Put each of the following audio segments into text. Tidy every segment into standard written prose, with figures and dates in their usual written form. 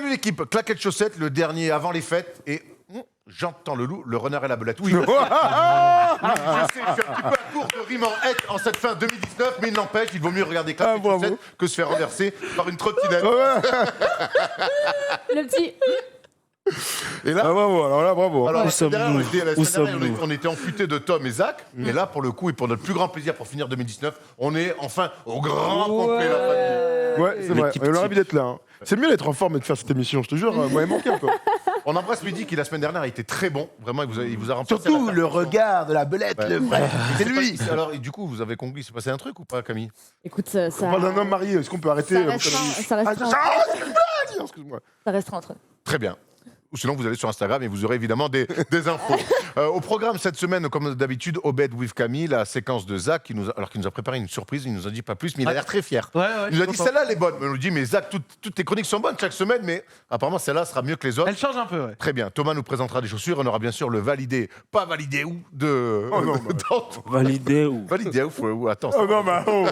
Salut l'équipe, claquette chaussette, le dernier avant les fêtes et j'entends le loup, le renard et la belette. Oui. Je sais, je suis un petit peu à court de rime en hête en cette fin 2019, mais il n'empêche, il vaut mieux regarder claquette chaussette que se faire renverser par une trottinette. Le petit. Et là, bravo, alors là, bravo. alors, Où la semaine dernière, sommes-nous on était amputés de Tom et Zach, et là, pour le coup, et pour notre plus grand plaisir pour finir 2019, on est enfin au grand complet, la famille. Ouais, c'est vrai. On aurait envie d'être là. Hein. C'est mieux d'être en forme et de faire cette émission, je te jure. Moi, il manqué un peu. On embrasse Mehdi qui, la semaine dernière, a été très bon. Vraiment, il vous a remplacé. Surtout le regard de la belette, le vrai. C'est lui. Alors, et du coup, vous avez compris, il s'est passé un truc ou pas, Camille? Écoute, ça. On parle d'un homme marié, est-ce qu'on peut arrêter Excuse-moi. Ça restera entre nous. Très bien. Ou sinon, vous allez sur Instagram et vous aurez évidemment des infos. Au programme cette semaine, comme d'habitude, Obed with Camille, la séquence de Zach, qui nous a préparé une surprise, il nous en dit pas plus, mais il a l'air très fier. Il nous a dit, celle-là, elle est bonne. Mais on nous dit, mais Zach, toutes tes chroniques sont bonnes chaque semaine, mais apparemment, celle-là sera mieux que les autres. Elle change un peu, ouais. Très bien. Thomas nous présentera des chaussures. On aura bien sûr le validé, pas validé ou de. Oh non, Validé ou Validé ou attends. Oh non, mais oh.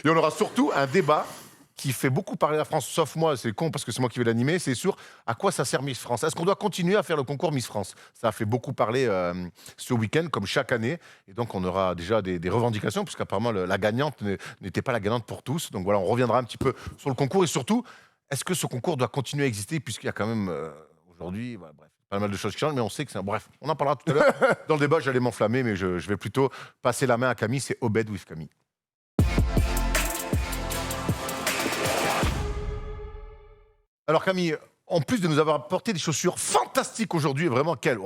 Et on aura surtout un débat qui fait beaucoup parler la France, sauf moi, c'est con parce que c'est moi qui vais l'animer, c'est sur à quoi ça sert Miss France. Est-ce qu'on doit continuer à faire le concours Miss France? Ça a fait beaucoup parler ce week-end, comme chaque année. Et donc, on aura déjà des revendications, puisqu'apparemment, la gagnante n'était pas la gagnante pour tous. Donc voilà, on reviendra un petit peu sur le concours. Et surtout, est-ce que ce concours doit continuer à exister, puisqu'il y a quand même, aujourd'hui, bref, pas mal de choses qui changent, mais on sait que c'est un... Bref, on en parlera tout à l'heure. Dans le débat, j'allais m'enflammer, mais je vais plutôt passer la main à Camille. C'est Obed with Camille. Alors Camille, en plus de nous avoir apporté des chaussures fantastiques aujourd'hui, vraiment quelle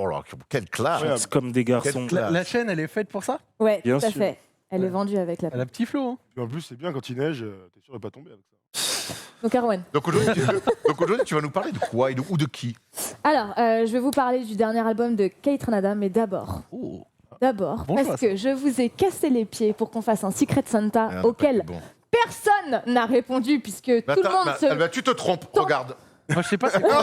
classe. c'est comme des garçons. La chaîne, elle est faite pour ça? Ouais, Bien tout à sûr. fait. Elle est vendue avec la. Elle a petit flot, hein. Et en plus, c'est bien quand il neige, t'es sûr de pas tomber avec ça. Donc, Erwan. Donc aujourd'hui, tu vas nous parler de quoi ou de qui? Alors, je vais vous parler du dernier album de Kate Ranada, mais d'abord. D'abord, Bon parce choix, que je vous ai cassé les pieds pour qu'on fasse un Secret Santa Ah, auquel bon. personne n'a répondu, puisque tout le monde se. Tu te trompes, regarde. Moi, je sais pas, c'est quoi.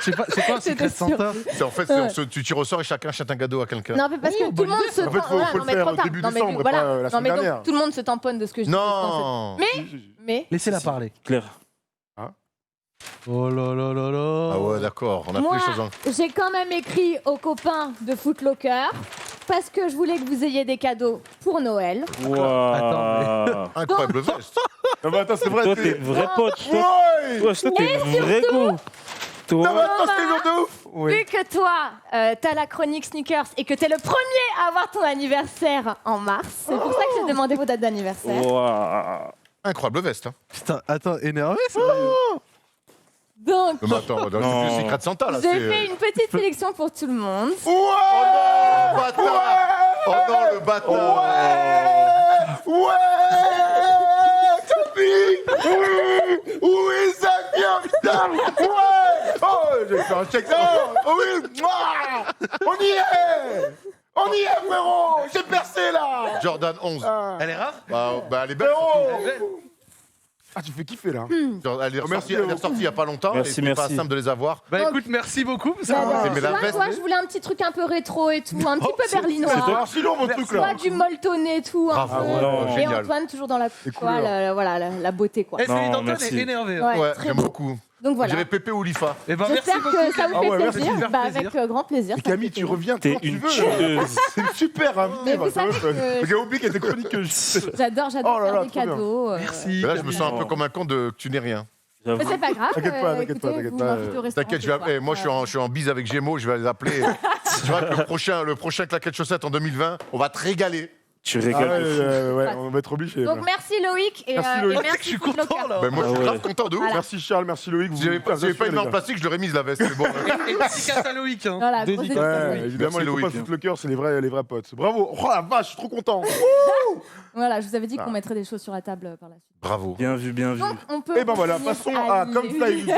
Je sais pas, c'est quoi un Secret C'était sûr. Santa? C'est en fait, tu tires au sort et chacun achète un cadeau à quelqu'un. Non, mais parce que tout le monde se. En fait, faut le faire au début décembre, pas la Non, semaine mais donc, dernière. tout le monde se tamponne de ce que je dis. Non. Mais. Laissez-la parler. Claire. Oh là là là là. Ah ouais, d'accord, on a Moi, pris les choses en... j'ai quand même écrit aux copains de Footlocker parce que je voulais que vous ayez des cadeaux pour Noël. Waouh. Incroyable veste. Non, mais attends, c'est vrai. Toi, t'es une vraie pote. Ouais. Toi, t'es un vrai goût. Non, mais Toi, attends, c'est jour de ouf. Vu que toi, t'as la chronique sneakers et que t'es le premier à avoir ton anniversaire en mars, c'est pour ça que j'ai demandé vos dates d'anniversaire. waouh. Incroyable veste. Hein. Putain, attends, énervé, ça? Donc, Mais attends, c'est plus Secret Santa là. j'ai fait une petite sélection pour tout le monde. Oh non, le bâtard. Oh non, le bâtard. Ouais. Camille. Oui, ça vient, putain. Ouais. Oh, j'ai fait un check. Oh oui. On y est. On y est, frérot. J'ai percé là. Jordan 11. Elle est rare? Bah, elle est belle. Frérot. Ah, tu fais kiffer là. Genre, elle est Merci, ressortie il n'y a pas longtemps. Merci, et c'était pas merci. simple de les avoir. Bah Donc- écoute, merci beaucoup. J'adore. mais la Moi, veste, tu vois, je voulais un petit truc un peu rétro et tout, un petit peu C'est berlinois. archi long, mon truc Tu vois, là. du molletonné et tout. un Bravo, peu. ouais, Et génial. Antoine, toujours dans la, tu vois, couleurs. la beauté, quoi. Eh, celui Non, d'Antoine merci. est énervé. Ouais, Ouais, très j'aime beau. beaucoup. Donc Je voilà. dirais Pépé ou Lifa. Eh ben, merci J'espère beaucoup. que ça vous Ah fait ouais, merci, plaisir. super Bah, plaisir. avec grand plaisir. Et ça me Camille, fait tu plaisir. reviens T'es quand tu une veux. tueuse. C'est une super invitée. Mais vous savez que J'ai oublié qu'elle était chronique. j'adore Oh là faire là, des trop bien. cadeaux. Merci. Mais là, je me sens un peu comme un con que tu n'es rien. Mais c'est pas grave. T'inquiète pas, t'inquiète écoutez, pas, t'inquiète vous pas. m'invitez au restaurant T'inquiète, ce soir. moi je suis en bise avec Gémeaux, je vais les appeler. Tu vois que le prochain claquette chaussette en 2020, on va te régaler. Tu Ah régales. ouais, on va être obligé. Donc merci Loïc et Merci, Loïc. et merci Je suis content Footlocker. là. Ben, moi, je suis Ah grave ouais. content de ouf. Voilà. Merci Charles, merci Loïc. Si j'avais pas une main en plastique, je l'aurais mise la veste. Mais bon, Et dédicace à Loïc. Hein. Voilà, Dédicace. gros dédicace. Ouais, évidemment, Merci, les copains Loïc. de Footlocker, c'est les vrais potes. Bravo. Oh la vache, je suis trop content. Voilà, je vous avais dit qu'on mettrait des choses sur la table par la suite. bravo. Bien vu, bien vu. Donc on peut. Et ben voilà, continuer passons à Comme ça, il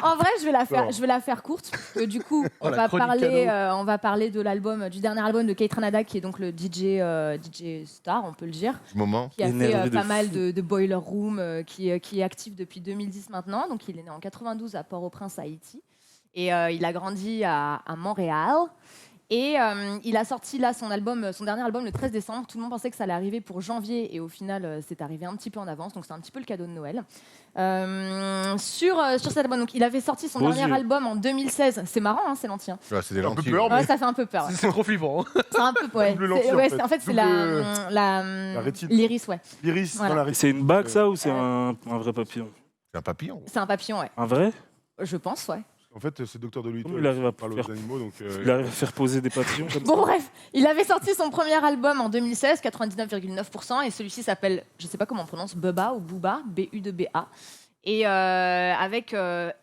En vrai, je vais la faire courte. Parce que du coup, Oh, la chronique on va parler de l'album, du dernier album de Kate Ranada, qui est donc le DJ star, on peut le dire, Du moment. qui a fait Énervé de pas mal fou. de Boiler Room, qui est actif depuis 2010 maintenant. Donc il est né en 92 à Port-au-Prince, Haïti, et il a grandi à Montréal. Et il a sorti là son dernier album le 13 décembre. Tout le monde pensait que ça allait arriver pour janvier et au final c'est arrivé un petit peu en avance, donc c'est un petit peu le cadeau de Noël. Sur cet album, donc, il avait sorti son dernier album en 2016. C'est marrant, hein, c'est lentil. Hein. Ouais, c'est des Un peu lentilles. peur, Ouais, ça fait un peu peur. Ouais. C'est trop flippant. Hein. C'est un peu, ouais. Double lentille, En fait, c'est la rétine. l'iris, ouais. L'iris Voilà. dans la rétine. C'est une bague, ça, ou c'est un vrai papillon? C'est un papillon. C'est un papillon, ouais. Un vrai? Je pense, ouais. En fait, c'est Docteur Dolittle. Comment il arrive à parle faire- aux animaux, donc. Il arrive à faire poser des papillons comme Bon, ça? bref, il avait sorti son premier album en 2016, 99,9%, et celui-ci s'appelle, je sais pas comment on prononce, Bubba ou Booba, B-U-B-A. Et avec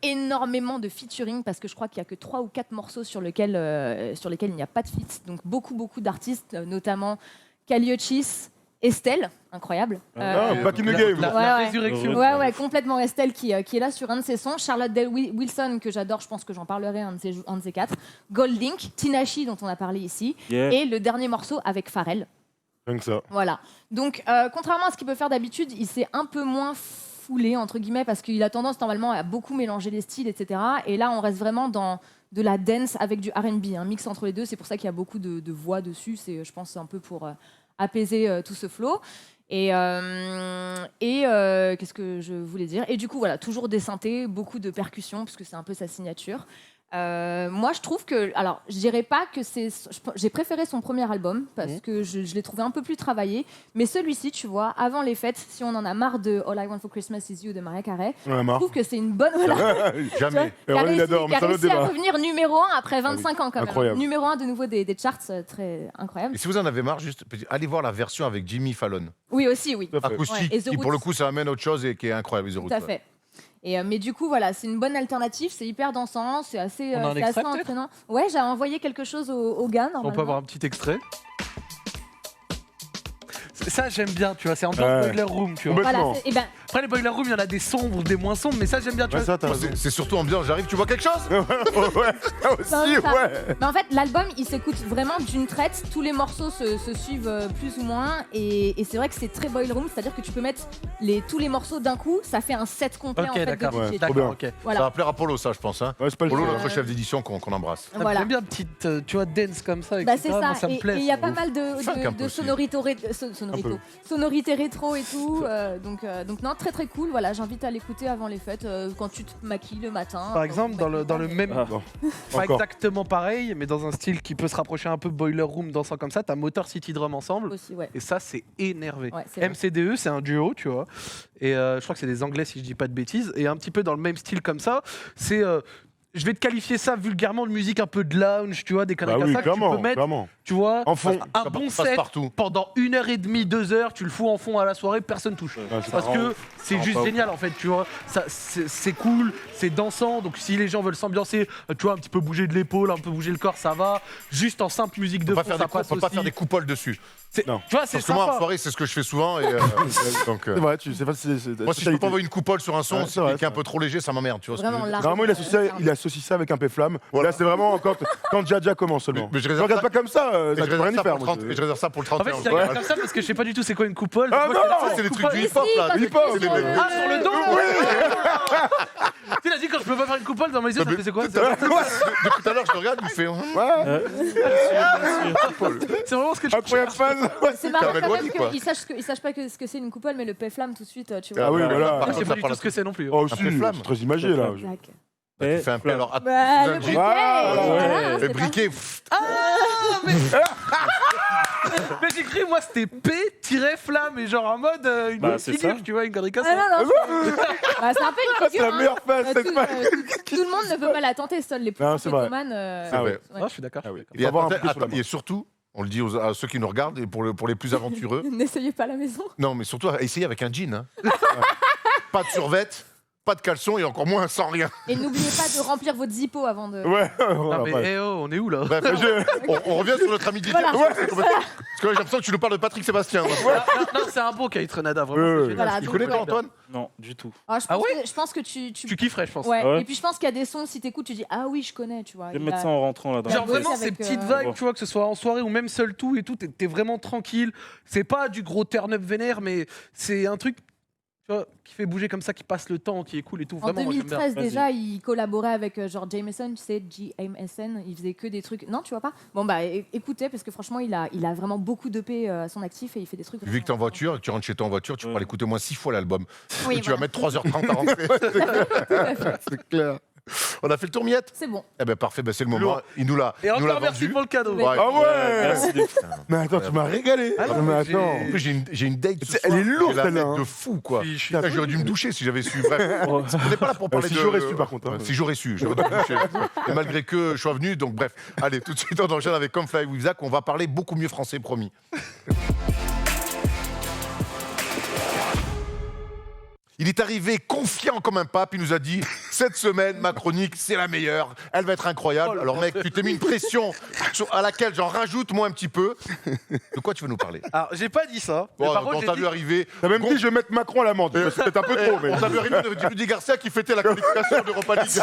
énormément de featuring, parce que je crois qu'il n'y a que 3 ou 4 morceaux sur lesquels il n'y a pas de feat. Donc beaucoup d'artistes, notamment Calliochis, Estelle, incroyable. Back in the game. La Ouais. résurrection. Ouais, complètement Estelle qui est là sur un de ses sons. Charlotte Del Wilson, que j'adore, je pense que j'en parlerai un de ces 4. Goldlink, Tinashe, dont on a parlé ici. Yeah. Et le dernier morceau avec Pharrell. Rien que ça. Voilà. Donc, contrairement à ce qu'il peut faire d'habitude, il s'est un peu moins foulé, entre guillemets, parce qu'il a tendance normalement à beaucoup mélanger les styles, etc. Et là, on reste vraiment dans de la dance avec du R&B, un mix entre les deux. C'est pour ça qu'il y a beaucoup de voix dessus. C'est, je pense, un peu pour apaiser tout ce flow. Et qu'est-ce que je voulais dire? Et du coup, voilà, toujours des synthés, beaucoup de percussions, puisque c'est un peu sa signature. Moi, je trouve que, alors, je dirais pas que j'ai préféré son premier album parce que je l'ai trouvé un peu plus travaillé. Mais celui-ci, tu vois, avant les fêtes, si on en a marre de All I Want for Christmas Is You de Mariah Carey, On en a je marre. trouve que c'est une bonne. Voilà, Jamais. Et Ron, il adore, mais qui a c'est un autre réussi à débat. revenir numéro 1 après 25 ans quand même. Incroyable. Numéro 1 de nouveau des charts, très incroyable. Et si vous en avez marre, juste allez voir la version avec Jimmy Fallon. Oui, aussi, oui. Tout à fait. Acoustique, Ouais, et The qui pour le Roots. coup ça amène autre chose et qui est incroyable. The Roots, Tout à ouais. fait. Et, mais du coup, voilà, c'est une bonne alternative, c'est hyper dansant, c'est assez, On a un c'est extrait, assez peut-être entraînant. Ouais, j'ai envoyé quelque chose au gars, normalement. On peut avoir un petit extrait. Ça, j'aime bien, tu vois. C'est ambiance Ouais. Boiler Room, tu vois. Complètement. Voilà, et ben, Après, les Boiler Room, il y en a des sombres, des moins sombres, mais ça, j'aime bien, tu Ouais, vois. ça, t'as Moi, raison. c'est surtout ambiance, j'arrive, tu vois quelque chose? Ouais, aussi, ça. ouais. Mais en fait, l'album, il s'écoute vraiment d'une traite. Tous les morceaux se suivent plus ou moins. Et c'est vrai que c'est très boiler room, c'est-à-dire que tu peux mettre tous les morceaux d'un coup. Ça fait un set complet en Ok, fait, d'accord. de DJ. Ouais, trop D'accord, ok. Ça Voilà. va plaire à Polo, ça, je pense. Hein. Ouais, c'est pas le Polo, jeu. notre chef d'édition qu'on embrasse. Voilà. J'aime bien petite, tu vois, dance comme ça, Bah, etc. c'est ça. Moi, ça me Et plaît. il y a ça. pas mal Funk un peu de aussi. sonorités rétro et tout. Donc non, très très cool. Voilà, j'invite à l'écouter avant les fêtes, quand tu te maquilles le matin. Par exemple, dans le même. Ah. Bon. Pas Encore. exactement pareil, mais dans un style qui peut se rapprocher un peu Boiler Room dansant comme ça, t'as Motor City Drum ensemble. Aussi, ouais. Et ça, c'est énervé. Ouais, c'est vrai. MCDE, c'est un duo, tu vois. Et je crois que c'est des Anglais, si je dis pas de bêtises. Et un petit peu dans le même style comme ça, c'est. Je vais te qualifier ça vulgairement de musique un peu de lounge, tu vois, des conneries Bah comme oui, ça que tu clairement, peux mettre, clairement. tu vois, En fond. un Ça bon passe set partout. pendant 1h30, 2 heures, tu le fous en fond à la soirée, personne touche. Ouais, ça Parce rend- que c'est rend juste pas ouf. génial en fait, tu vois. Ça, c'est cool, c'est dansant. Donc si les gens veulent s'ambiancer, tu vois, un petit peu bouger de l'épaule, un peu bouger le corps, ça va. Juste en simple musique de On fond, peut pas faire ça des passe faut pas aussi. faire des coupoles dessus. Non. Tu vois, c'est Parce que moi, en sympa. soirée, c'est ce que je fais souvent. Et, donc, C'est vrai, tu sais pas si moi, si je peux pas envoyer une coupole sur un son Ouais, c'est vrai, qui est un peu trop léger, ça m'emmerde. Tu vois ce que je veux Vraiment dire. large. Normalement, il associe ça avec un P-flamme. Voilà. Là, c'est vraiment quand Jaja commence seulement. Mais je Je réserve regarde ça- pas comme ça, Et ça je peut rien réserve y ça faire. pour le moi, 30 et je réserve ça pour le En 31. fait, c'est Ouais. comme ça parce que je sais pas du tout c'est quoi une coupole. Ah Moi, non, je fais la- C'est des trucs du Mais hip-hop si, là. quand du hip-hop, C'est des- ouais. Ah, sur le dos Tu l'as dit quand je peux pas faire une coupole dans mes yeux, ça fait c'est quoi Depuis tout à l'heure, je le regarde, il fait. Ouais, C'est vraiment ce que je incroyable fan. C'est marrant Carmel quand Wally, même quoi. qu'ils sachent pas ce que c'est une coupole, mais le P-flamme tout de suite, tu vois. Ah oui, voilà. Par Je sais contre, pas ça du parle tout ce que c'est non plus. Oh, Un si, peu flamme. c'est très imagé là. Tac. Tu fais un peu alors. Bah, le un briquet, Voilà. voilà, Et c'est briquet. pff, Mais j'ai cru, moi, c'était P-flamme, et genre en mode une Bah, c'est figure, ça. tu vois, une connerie comme Ah, ça. non, non, bah, c'est un peu une C'est figure. la meilleure phase, Tout, cette phase. tout le monde ne peut pas la tenter, seuls les plus Non, c'est vrai. mythomanes, Ah ouais. ouais. Ah, je suis d'accord. Ah oui. Et Faut avoir un attends, peu sur la main. et surtout, on le dit à ceux qui nous regardent et pour les plus aventureux. N'essayez pas à la maison. Non, mais surtout, essayez avec un jean. Hein. Pas de survette, pas de caleçon et encore moins sans rien. Et n'oubliez pas de remplir votre zippo avant de. Ouais, Non, voilà, mais ouais. eh oh, on est où là Bref, on revient sur notre ami Didier. Voilà. Parce que là, j'ai l'impression que tu nous parles de Patrick Sébastien. Non, c'est un beau Kate Renada, vraiment. Ouais, c'est ouais. génial. Voilà, Tu donc, connais ouais. toi, Antoine? Non, du tout. Ah, je Ah pense ouais que, je pense que tu. Tu kifferais, je pense. Ouais. Ah ouais Et puis je pense qu'il y a des sons, si t'écoutes, tu dis ah oui, je connais, tu vois. Je vais Il mettre a- ça en rentrant là. Dans Genre la tête. vraiment ces avec, petites bon. vibes, tu vois, que ce soit en soirée ou même seul tout et tout, t'es vraiment tranquille. C'est pas du gros turn-up vénère, mais c'est un truc. tu vois, qui fait bouger comme ça, qui passe le temps, qui est cool et tout. En Vraiment, moi, j'aime bien. 2013, Vas-y. déjà, il collaborait avec genre Jameson, tu sais, Jameson. Il faisait que des trucs. Non, tu vois pas? Bon, bah écoutez, parce que franchement, il a vraiment beaucoup d'EP à son actif et il fait des trucs. Vu que t'es en voiture et que tu rentres chez toi en voiture, tu pourras l'écouter au moins 6 fois l'album. Oui, Et tu vas voilà. mettre 3h30 à rentrer. C'est clair. On a fait le tour, Miette? C'est bon. Eh ben parfait, ben c'est le moment. Il nous l'a Et il nous l'a encore merci vendu. pour le cadeau. Ouais. Ah ouais Merci de fou. Mais attends, tu m'as régalé. Ah non, Non, mais mais attends. En plus, j'ai une date ce Elle soir. est lourde, J'ai la celle-là, tête hein. de fou, quoi. Je suis- Putain, j'aurais dû me doucher si j'avais su. Bref, Oh. on n'est pas là pour parler si de... j'aurais su, par contre, hein. Si j'aurais su, j'aurais dû me doucher. Et malgré que je sois venu, donc bref. Allez, tout de suite, on enchaîne avec Come Fly with Zach. On va parler beaucoup mieux français, promis. Il est arrivé confiant comme un pape. Il nous a dit cette semaine, ma chronique, c'est la meilleure. Elle va être incroyable. Alors, mec, tu t'es mis une pression à laquelle j'en rajoute, moi, un petit peu. De quoi tu veux nous parler? Alors, j'ai pas dit ça. Mais Bon, par contre, on j'ai t'a dit- vu arriver. T'as même dit, je vais mettre Macron à l'amende. C'est peut-être un peu trop, mais. On t'a vu arriver de Rudy Garcia qui fêtait la qualification d'Europa League.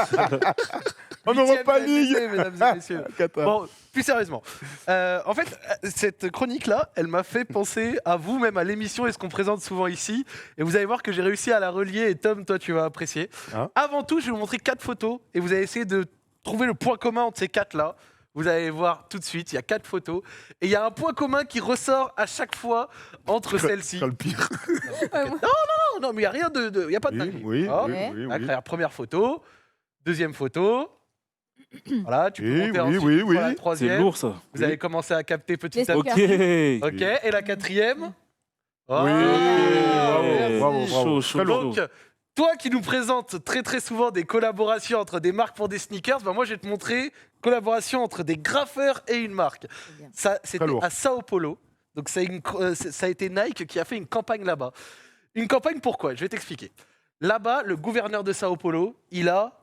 En Europa Huitième League. de mesdames et messieurs. Qatar. Bon, plus sérieusement. En fait, cette chronique-là, elle m'a fait penser à vous, même à l'émission et ce qu'on présente souvent ici. Et vous allez voir que j'ai réussi à la relier. Et Tom, toi, tu vas apprécier. Hein Avant tout, je vais vous montrer 4 photos. Et vous allez essayer de trouver le point commun entre ces 4-là. Vous allez voir tout de suite, il y a 4 photos. Et il y a un point commun qui ressort à chaque fois entre celles-ci. C'est le pire. Non, mais il n'y a rien de... Il n'y a pas de dinguerie. Oui, Ah, oui, Ouais. oui, la oui. première photo. Deuxième photo. Voilà, tu peux Oui, monter oui, ensuite oui, sur la oui. C'est troisième. lourd, ça. Vous allez commencer à capter petit Les à Ok. petit. Ok, et la quatrième. Oui. Oh. Bravo, bravo. Chaud, chaud, Très lourd. Donc, toi qui nous présentes très très souvent des collaborations entre des marques pour des sneakers, bah moi je vais te montrer collaboration entre des graffeurs et une marque. C'est bien. Ça, c'était lourd. à Sao Paulo. Donc ça a été Nike qui a fait une campagne là-bas. Une campagne pourquoi? Je vais t'expliquer. Là-bas, le gouverneur de Sao Paulo, il a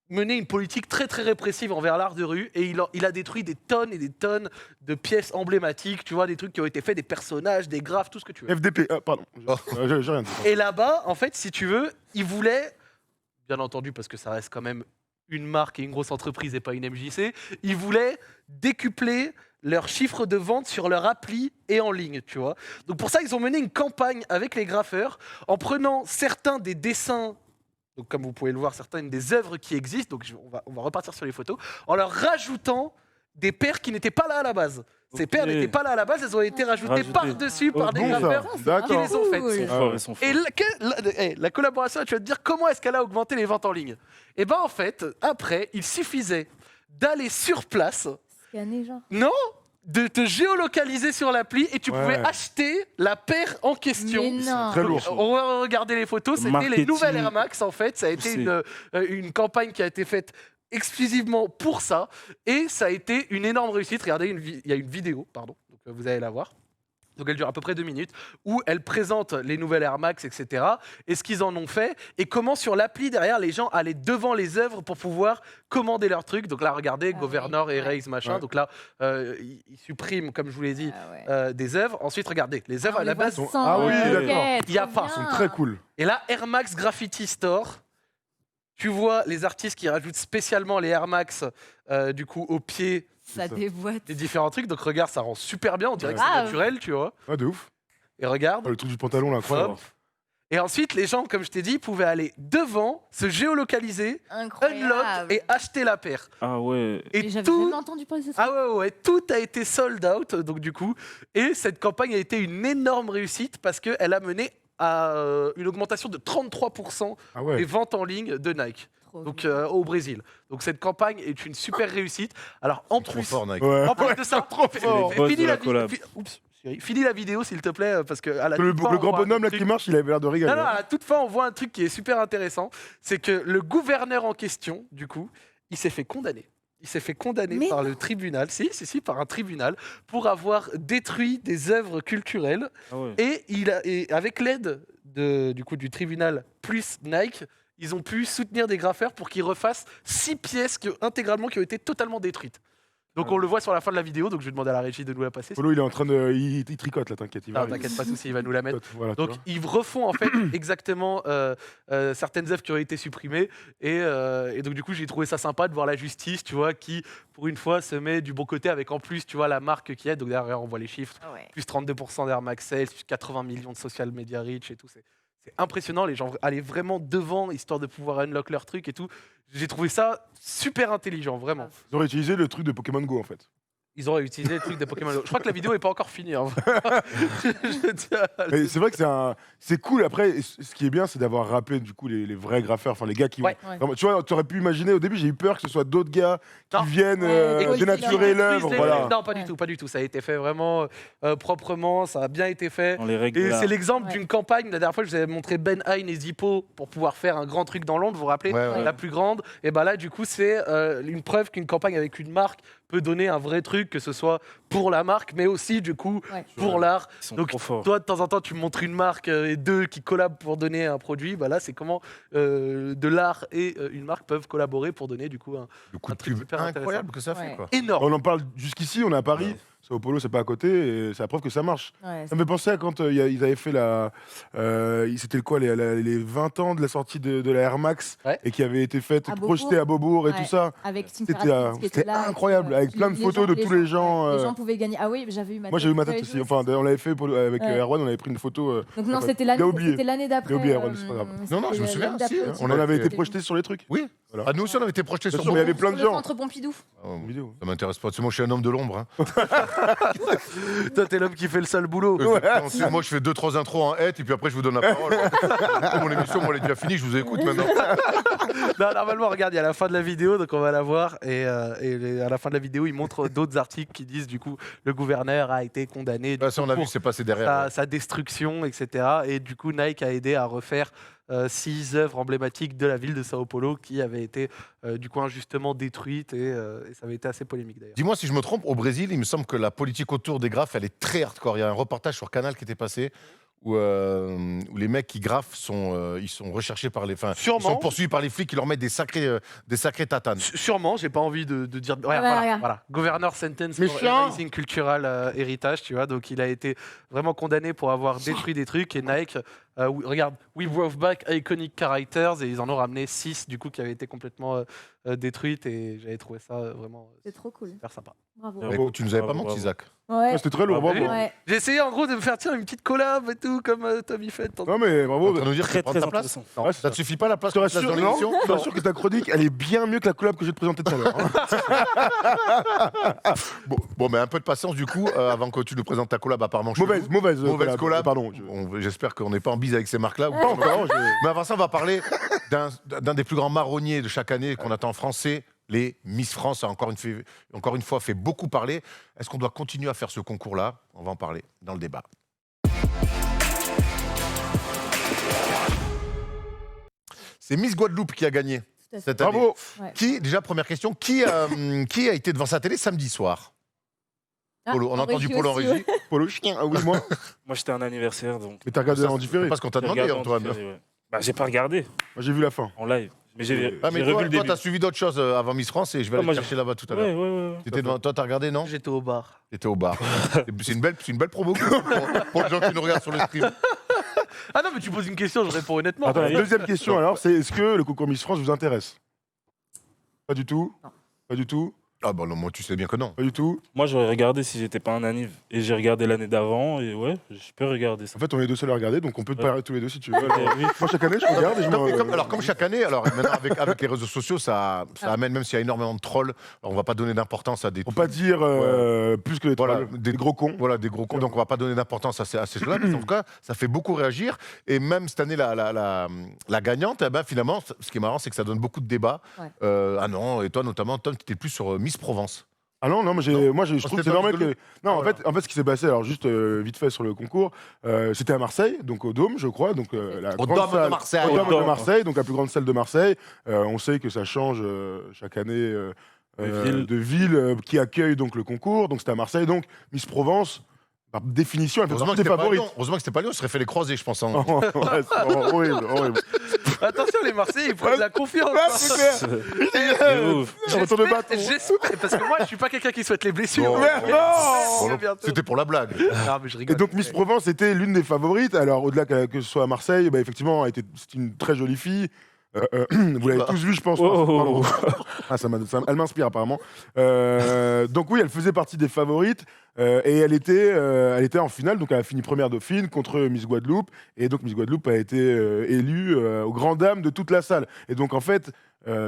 mené une politique très très répressive envers l'art de rue et il a détruit des tonnes et des tonnes de pièces emblématiques, tu vois, des trucs qui ont été faits, des personnages, des graphes, tout ce que tu veux. FDP. Pardon. J'ai rien dit. Et là-bas, en fait, si tu veux, ils voulaient, bien entendu, parce que ça reste quand même une marque et une grosse entreprise et pas une MJC, ils voulaient décupler leur chiffre de vente sur leur appli et en ligne, tu vois. Donc pour ça, ils ont mené une campagne avec les graffeurs en prenant certains des dessins, donc comme vous pouvez le voir, certaines des œuvres qui existent, donc on va repartir sur les photos, en leur rajoutant des paires qui n'étaient pas là à la base. Ces Ok. paires n'étaient pas là à la base, elles ont été rajoutées Rajoutées. par-dessus par des Bon, ça. graffeurs qui D'accord. les ont faites. Cool. Ils sont forts, ils sont forts. Et la collaboration, tu vas te dire comment est-ce qu'elle a augmenté les ventes en ligne? Et ben en fait, après, il suffisait d'aller sur place, Scanner, genre. non, de te géolocaliser sur l'appli et tu Ouais. pouvais acheter la paire en question. Mais non. Très lourd. On va regarder les photos, c'était les Marketing. nouvelles Air Max en fait, ça a été une campagne qui a été faite exclusivement pour ça et ça a été une énorme réussite. Regardez, il y a une vidéo, pardon, donc vous allez la voir. Donc elle dure à peu près 2 minutes, où elle présente les nouvelles Air Max, etc. Et ce qu'ils en ont fait, et comment sur l'appli derrière, les gens allaient devant les œuvres pour pouvoir commander leurs trucs. Donc là, regardez, Ah Governor, oui, Erase, machin. Ouais. Donc là, ils suppriment, comme je vous l'ai dit, Ah ouais. des œuvres. Ensuite, regardez, les œuvres Ah, à on la les voit base. sans Ah oui, maquette, d'accord. Il y a trop pas, Ils sont bien. très cool. Et là, Air Max Graffiti Store. Tu vois les artistes qui rajoutent spécialement les Air Max du coup au pied Ça ça. déboîte. des différents trucs. Donc regarde, ça rend super bien. On dirait que Ouais. c'est naturel, tu vois. Ouais, de ouf. Et regarde. Oh, le truc du pantalon, là, incroyable. Hop. Et ensuite, les gens, comme je t'ai dit, pouvaient aller devant, se géolocaliser, Incroyable. unlock et acheter la paire. Ah ouais. Et Mais j'avais tout, jamais entendu parler de ça. ah ouais, tout a été sold out, donc du coup. Et cette campagne a été une énorme réussite parce qu'elle a mené à une augmentation de 33% Ah des ouais. ventes en ligne de Nike, Trop donc bien. au Brésil. Donc cette campagne est une super réussite. Alors en Trop plus, fort, Nike. Ouais. en plus de ça, Trop fort. Les boss finis de la la collab. finis la vidéo s'il te plaît, parce que à la Le toute fin, le on grand voit un bonhomme là truc- qui marche, il avait l'air de rigoler. Non, non, à la toute fin, on voit un truc qui est super intéressant. C'est que le gouverneur en question, du coup, il s'est fait condamner. Il s'est fait condamner Mais par le tribunal, si, par un tribunal, pour avoir détruit des œuvres culturelles. Ah ouais. Et avec l'aide du tribunal plus Nike, ils ont pu soutenir des graffeurs pour qu'ils refassent 6 pièces intégralement qui ont été totalement détruites. Donc on le voit sur la fin de la vidéo, donc je vais demander à la régie de nous la passer. Polo, il est en train de. Il tricote là, t'inquiète. Il va Non, arriver. t'inquiète pas de souci, il va nous la mettre. Voilà, tu Donc vois. ils refont en fait exactement certaines œuvres qui ont été supprimées et donc du coup j'ai trouvé ça sympa de voir la justice, tu vois, qui pour une fois se met du bon côté avec en plus tu vois la marque qui est, donc derrière on voit les chiffres, Ah ouais. plus 32% d'Air Max Sales, plus 80 millions de social media reach et tout, c'est C'est impressionnant, les gens allaient vraiment devant, histoire de pouvoir unlock leur truc et tout. J'ai trouvé ça super intelligent, vraiment. Ils auraient utilisé le truc de Pokémon Go en fait. Ils auraient utilisé le truc de Pokémon Go. Je crois que la vidéo n'est pas encore finie. Hein. Je tiens à le Mais c'est vrai que c'est cool. Après, ce qui est bien, c'est d'avoir rappelé du coup les vrais graffeurs, enfin les gars qui. Ouais. Ouais. Vraiment, tu vois, tu aurais pu imaginer au début, j'ai eu peur que ce soit d'autres gars qui Non. viennent Ouais, dénaturer l'œuvre. Plus, Voilà. Non, pas du tout, pas du tout. Ça a été fait vraiment proprement, ça a bien été fait. Dans les règles. Et de l'art. c'est l'exemple Ouais. d'une campagne. La dernière fois, je vous avais montré Ben Hine et Zippo pour pouvoir faire un grand truc dans Londres, vous vous rappelez Ouais, ouais. La plus grande. Et ben là, du coup, c'est une preuve qu'une campagne avec une marque peut donner un vrai truc, que ce soit pour la marque, mais aussi, du coup, Ouais. pour l'art. Ils sont Donc, trop forts. toi, de temps en temps, tu montres une marque et deux qui collabent pour donner un produit. Bah là, c'est comment de l'art et une marque peuvent collaborer pour donner, du coup, un Le coup Un de truc pub hyper incroyable que ça Ouais. fait, quoi. énorme. On en parle jusqu'ici, on est à Paris. Ouais. Sao Paulo, c'est pas à côté, et c'est la preuve que ça marche. Ouais, Ça me fait penser à quand ils avaient fait c'était quoi, les 20 ans de la sortie de la Air Max, Ouais. et qui avait été faite, À projetée à Beaubourg et Ouais. tout ça. avec Tim C'était Ferriss qui était c'était là, incroyable, avec plein de photos de tous les gens. Les gens pouvaient gagner. Ah oui, j'avais eu ma tête. Moi j'ai eu ma tête Ouais, aussi. je- Enfin, d'ailleurs, on l'avait fait avec Ouais. Erwan, on avait pris une photo. Donc non, Enfin, c'était il a l'année oublié. c'était l'année d'après. Il a oublié, Erwan, c'est pas grave. Non, non, je me c'était souviens l'année aussi, d'après hein. aussi. On a avait été- été projeté sur les trucs. Oui. Voilà. Ah, nous aussi, on avait été projetés Bien sur sûr, mais il y avait Beaubourg. plein de Sur le gens. centre Pompidou. Oh, Vidéo. ça m'intéresse pas. Moi, je suis un homme de l'ombre. Hein. Toi, t'es l'homme qui fait le sale boulot. Ensuite, moi, je fais 2-3 intros en hête et puis après, je vous donne la parole. Mon émission, moi, elle est déjà finie. Je vous écoute maintenant. Non, normalement, regarde, il y a la fin de la vidéo, donc on va la voir. Et à la fin de la vidéo, il montre d'autres articles qui disent, du coup, le gouverneur a été condamné Ah, ça, on a vu pour que c'est passé derrière. sa destruction, etc. Et du coup, Nike a aidé à refaire 6 œuvres emblématiques de la ville de Sao Paulo qui avaient été, du coup, injustement détruites. Et ça avait été assez polémique, d'ailleurs. Dis-moi si je me trompe, au Brésil, il me semble que la politique autour des graphes, elle est très hardcore. Il y a un reportage sur Canal qui était passé où les mecs qui graffent ils sont recherchés par les... Enfin, ils Sûrement. sont poursuivis par les flics qui leur mettent des sacrés tatanes. Sûrement, j'ai pas envie de dire. Regarde, Ouais, voilà, regarde. voilà. Governor sentence Mais for chiant. erasing cultural heritage, tu vois. Donc il a été vraiment condamné pour avoir détruit des trucs. Et Nike, regarde, we brought back iconic characters et ils en ont ramené 6 du coup qui avaient été complètement détruites. Et j'avais trouvé ça vraiment C'est trop cool. super sympa. Bravo. Ouais. Bah, écoute, tu nous avais pas Bravo, menti, bravo. Isaac. Ouais. C'était très lourd, Bravo. bravo. Ouais. J'ai essayé en gros de me faire tiens, une petite collab et tout comme Tommy fait. Non mais bravo. Tu vas nous dire Très, que tu prends très ta place. intéressant. Non, Ouais, c'est ça ça. te suffit pas la place Je te pour la place rassure, dans non, l'émission je te rassure que ta chronique, elle est bien mieux que la collab que je vais te présenter tout à l'heure. hein. Bon, mais un peu de patience du coup, avant que tu nous présentes ta collab apparemment. Mauvaise Mauvaise collab. Pardon. J'espère qu'on n'est pas en bise avec ces marques-là. Pas encore, Mais avant ça, on va parler d'un des plus grands marronniers de chaque année qu'on attend en France, c'est les Miss France. Ça a encore une fois fait beaucoup parler. Est-ce qu'on doit continuer à faire ce concours-là? On va en parler dans le débat. C'est Miss Guadeloupe qui a gagné Tout à fait. cette année. Bravo. Ouais. Déjà, première question, qui a été devant sa télé samedi soir? Ah, Polo, on a en entendu régie Polo en aussi, régie. Polo chien. Ah oui, moi. Moi, j'étais un anniversaire, donc. Mais t'as regardé Ça, en différé. C'est pas ce qu'on t'a j'ai demandé, regardé en Antoine. différé, ouais. Bah, j'ai pas regardé Moi, j'ai vu la fin. en live. Mais j'ai Ah, mais j'ai toi, revu le début. t'as suivi d'autres choses avant Miss France et je vais Ah, aller moi, te chercher là-bas tout à l'heure. Ouais, ouais, ouais. Toi, t'as regardé, non? J'étais au bar. T'étais au bar. C'est une belle promo pour les gens qui nous regardent sur le stream. Ah non, mais tu poses une question, je réponds honnêtement. Attends, Deuxième question alors, c'est est-ce que le concours Miss France vous intéresse? Pas du tout. Non. Pas du tout. Ah bah non, moi tu sais bien que non. Pas du tout. Moi, j'aurais regardé si j'étais pas un anniv. Et j'ai regardé l'année d'avant, et ouais, je peux regarder ça. En fait, on est deux seuls à regarder, donc on peut te Ouais. parler tous les deux si tu veux. Oui. Moi, chaque année, je regarde et je Non, mais me. comme chaque année, alors maintenant avec les réseaux sociaux, ça amène, même s'il y a énormément de trolls, alors on va pas donner d'importance à des Pour pas dire plus que les Voilà, trolls, des gros cons. Voilà, des gros cons, donc on va pas donner d'importance à ces choses-là, mais en tout cas, ça fait beaucoup réagir. Et même cette année, la gagnante, eh ben, finalement, ce qui est marrant, c'est que ça donne beaucoup de débats. Ouais. Ah non, et toi notamment, Tom, tu étais plus sur Miss Provence. Ah non, non, mais je trouve que c'est pas normal rigolo. que. Non, Voilà. en fait, ce qui s'est passé, alors juste vite fait sur le concours, c'était à Marseille, donc au Dôme, je crois, donc la Au grande Dôme de salle- Marseille. Au Dôme Au de Dôme. Marseille, donc la plus grande salle de Marseille. On sait que ça change chaque année de ville qui accueille donc le concours. Donc c'était à Marseille, donc Miss Provence, par définition, elle fait Heureusement que partie des c'était pas favorites. Lyon. Heureusement que c'était pas Lyon, on serait fait les croisés, je pense. Hein. Ouais, c'est horrible, horrible. Attention, les Marseillais, ils prennent de la confiance. Ah, hein. c'est clair. C'est ouf. Un retour de bâton. J'espère, parce que moi, je suis pas quelqu'un qui souhaite les blessures. Bon, Merde, non. À bientôt. C'était pour la blague. Non, mais je Et rigole. donc Miss Provence était l'une des favorites. Alors au-delà que ce soit à Marseille, bah, effectivement, c'est une très jolie fille. Vous l'avez tous vu, je pense. Oh. Pardon. Ah, elle m'inspire apparemment. Donc oui, elle faisait partie des favorites et elle était en finale. Donc elle a fini première dauphine contre Miss Guadeloupe. Et donc Miss Guadeloupe a été élue aux grandes dames de toute la salle. Et donc en fait,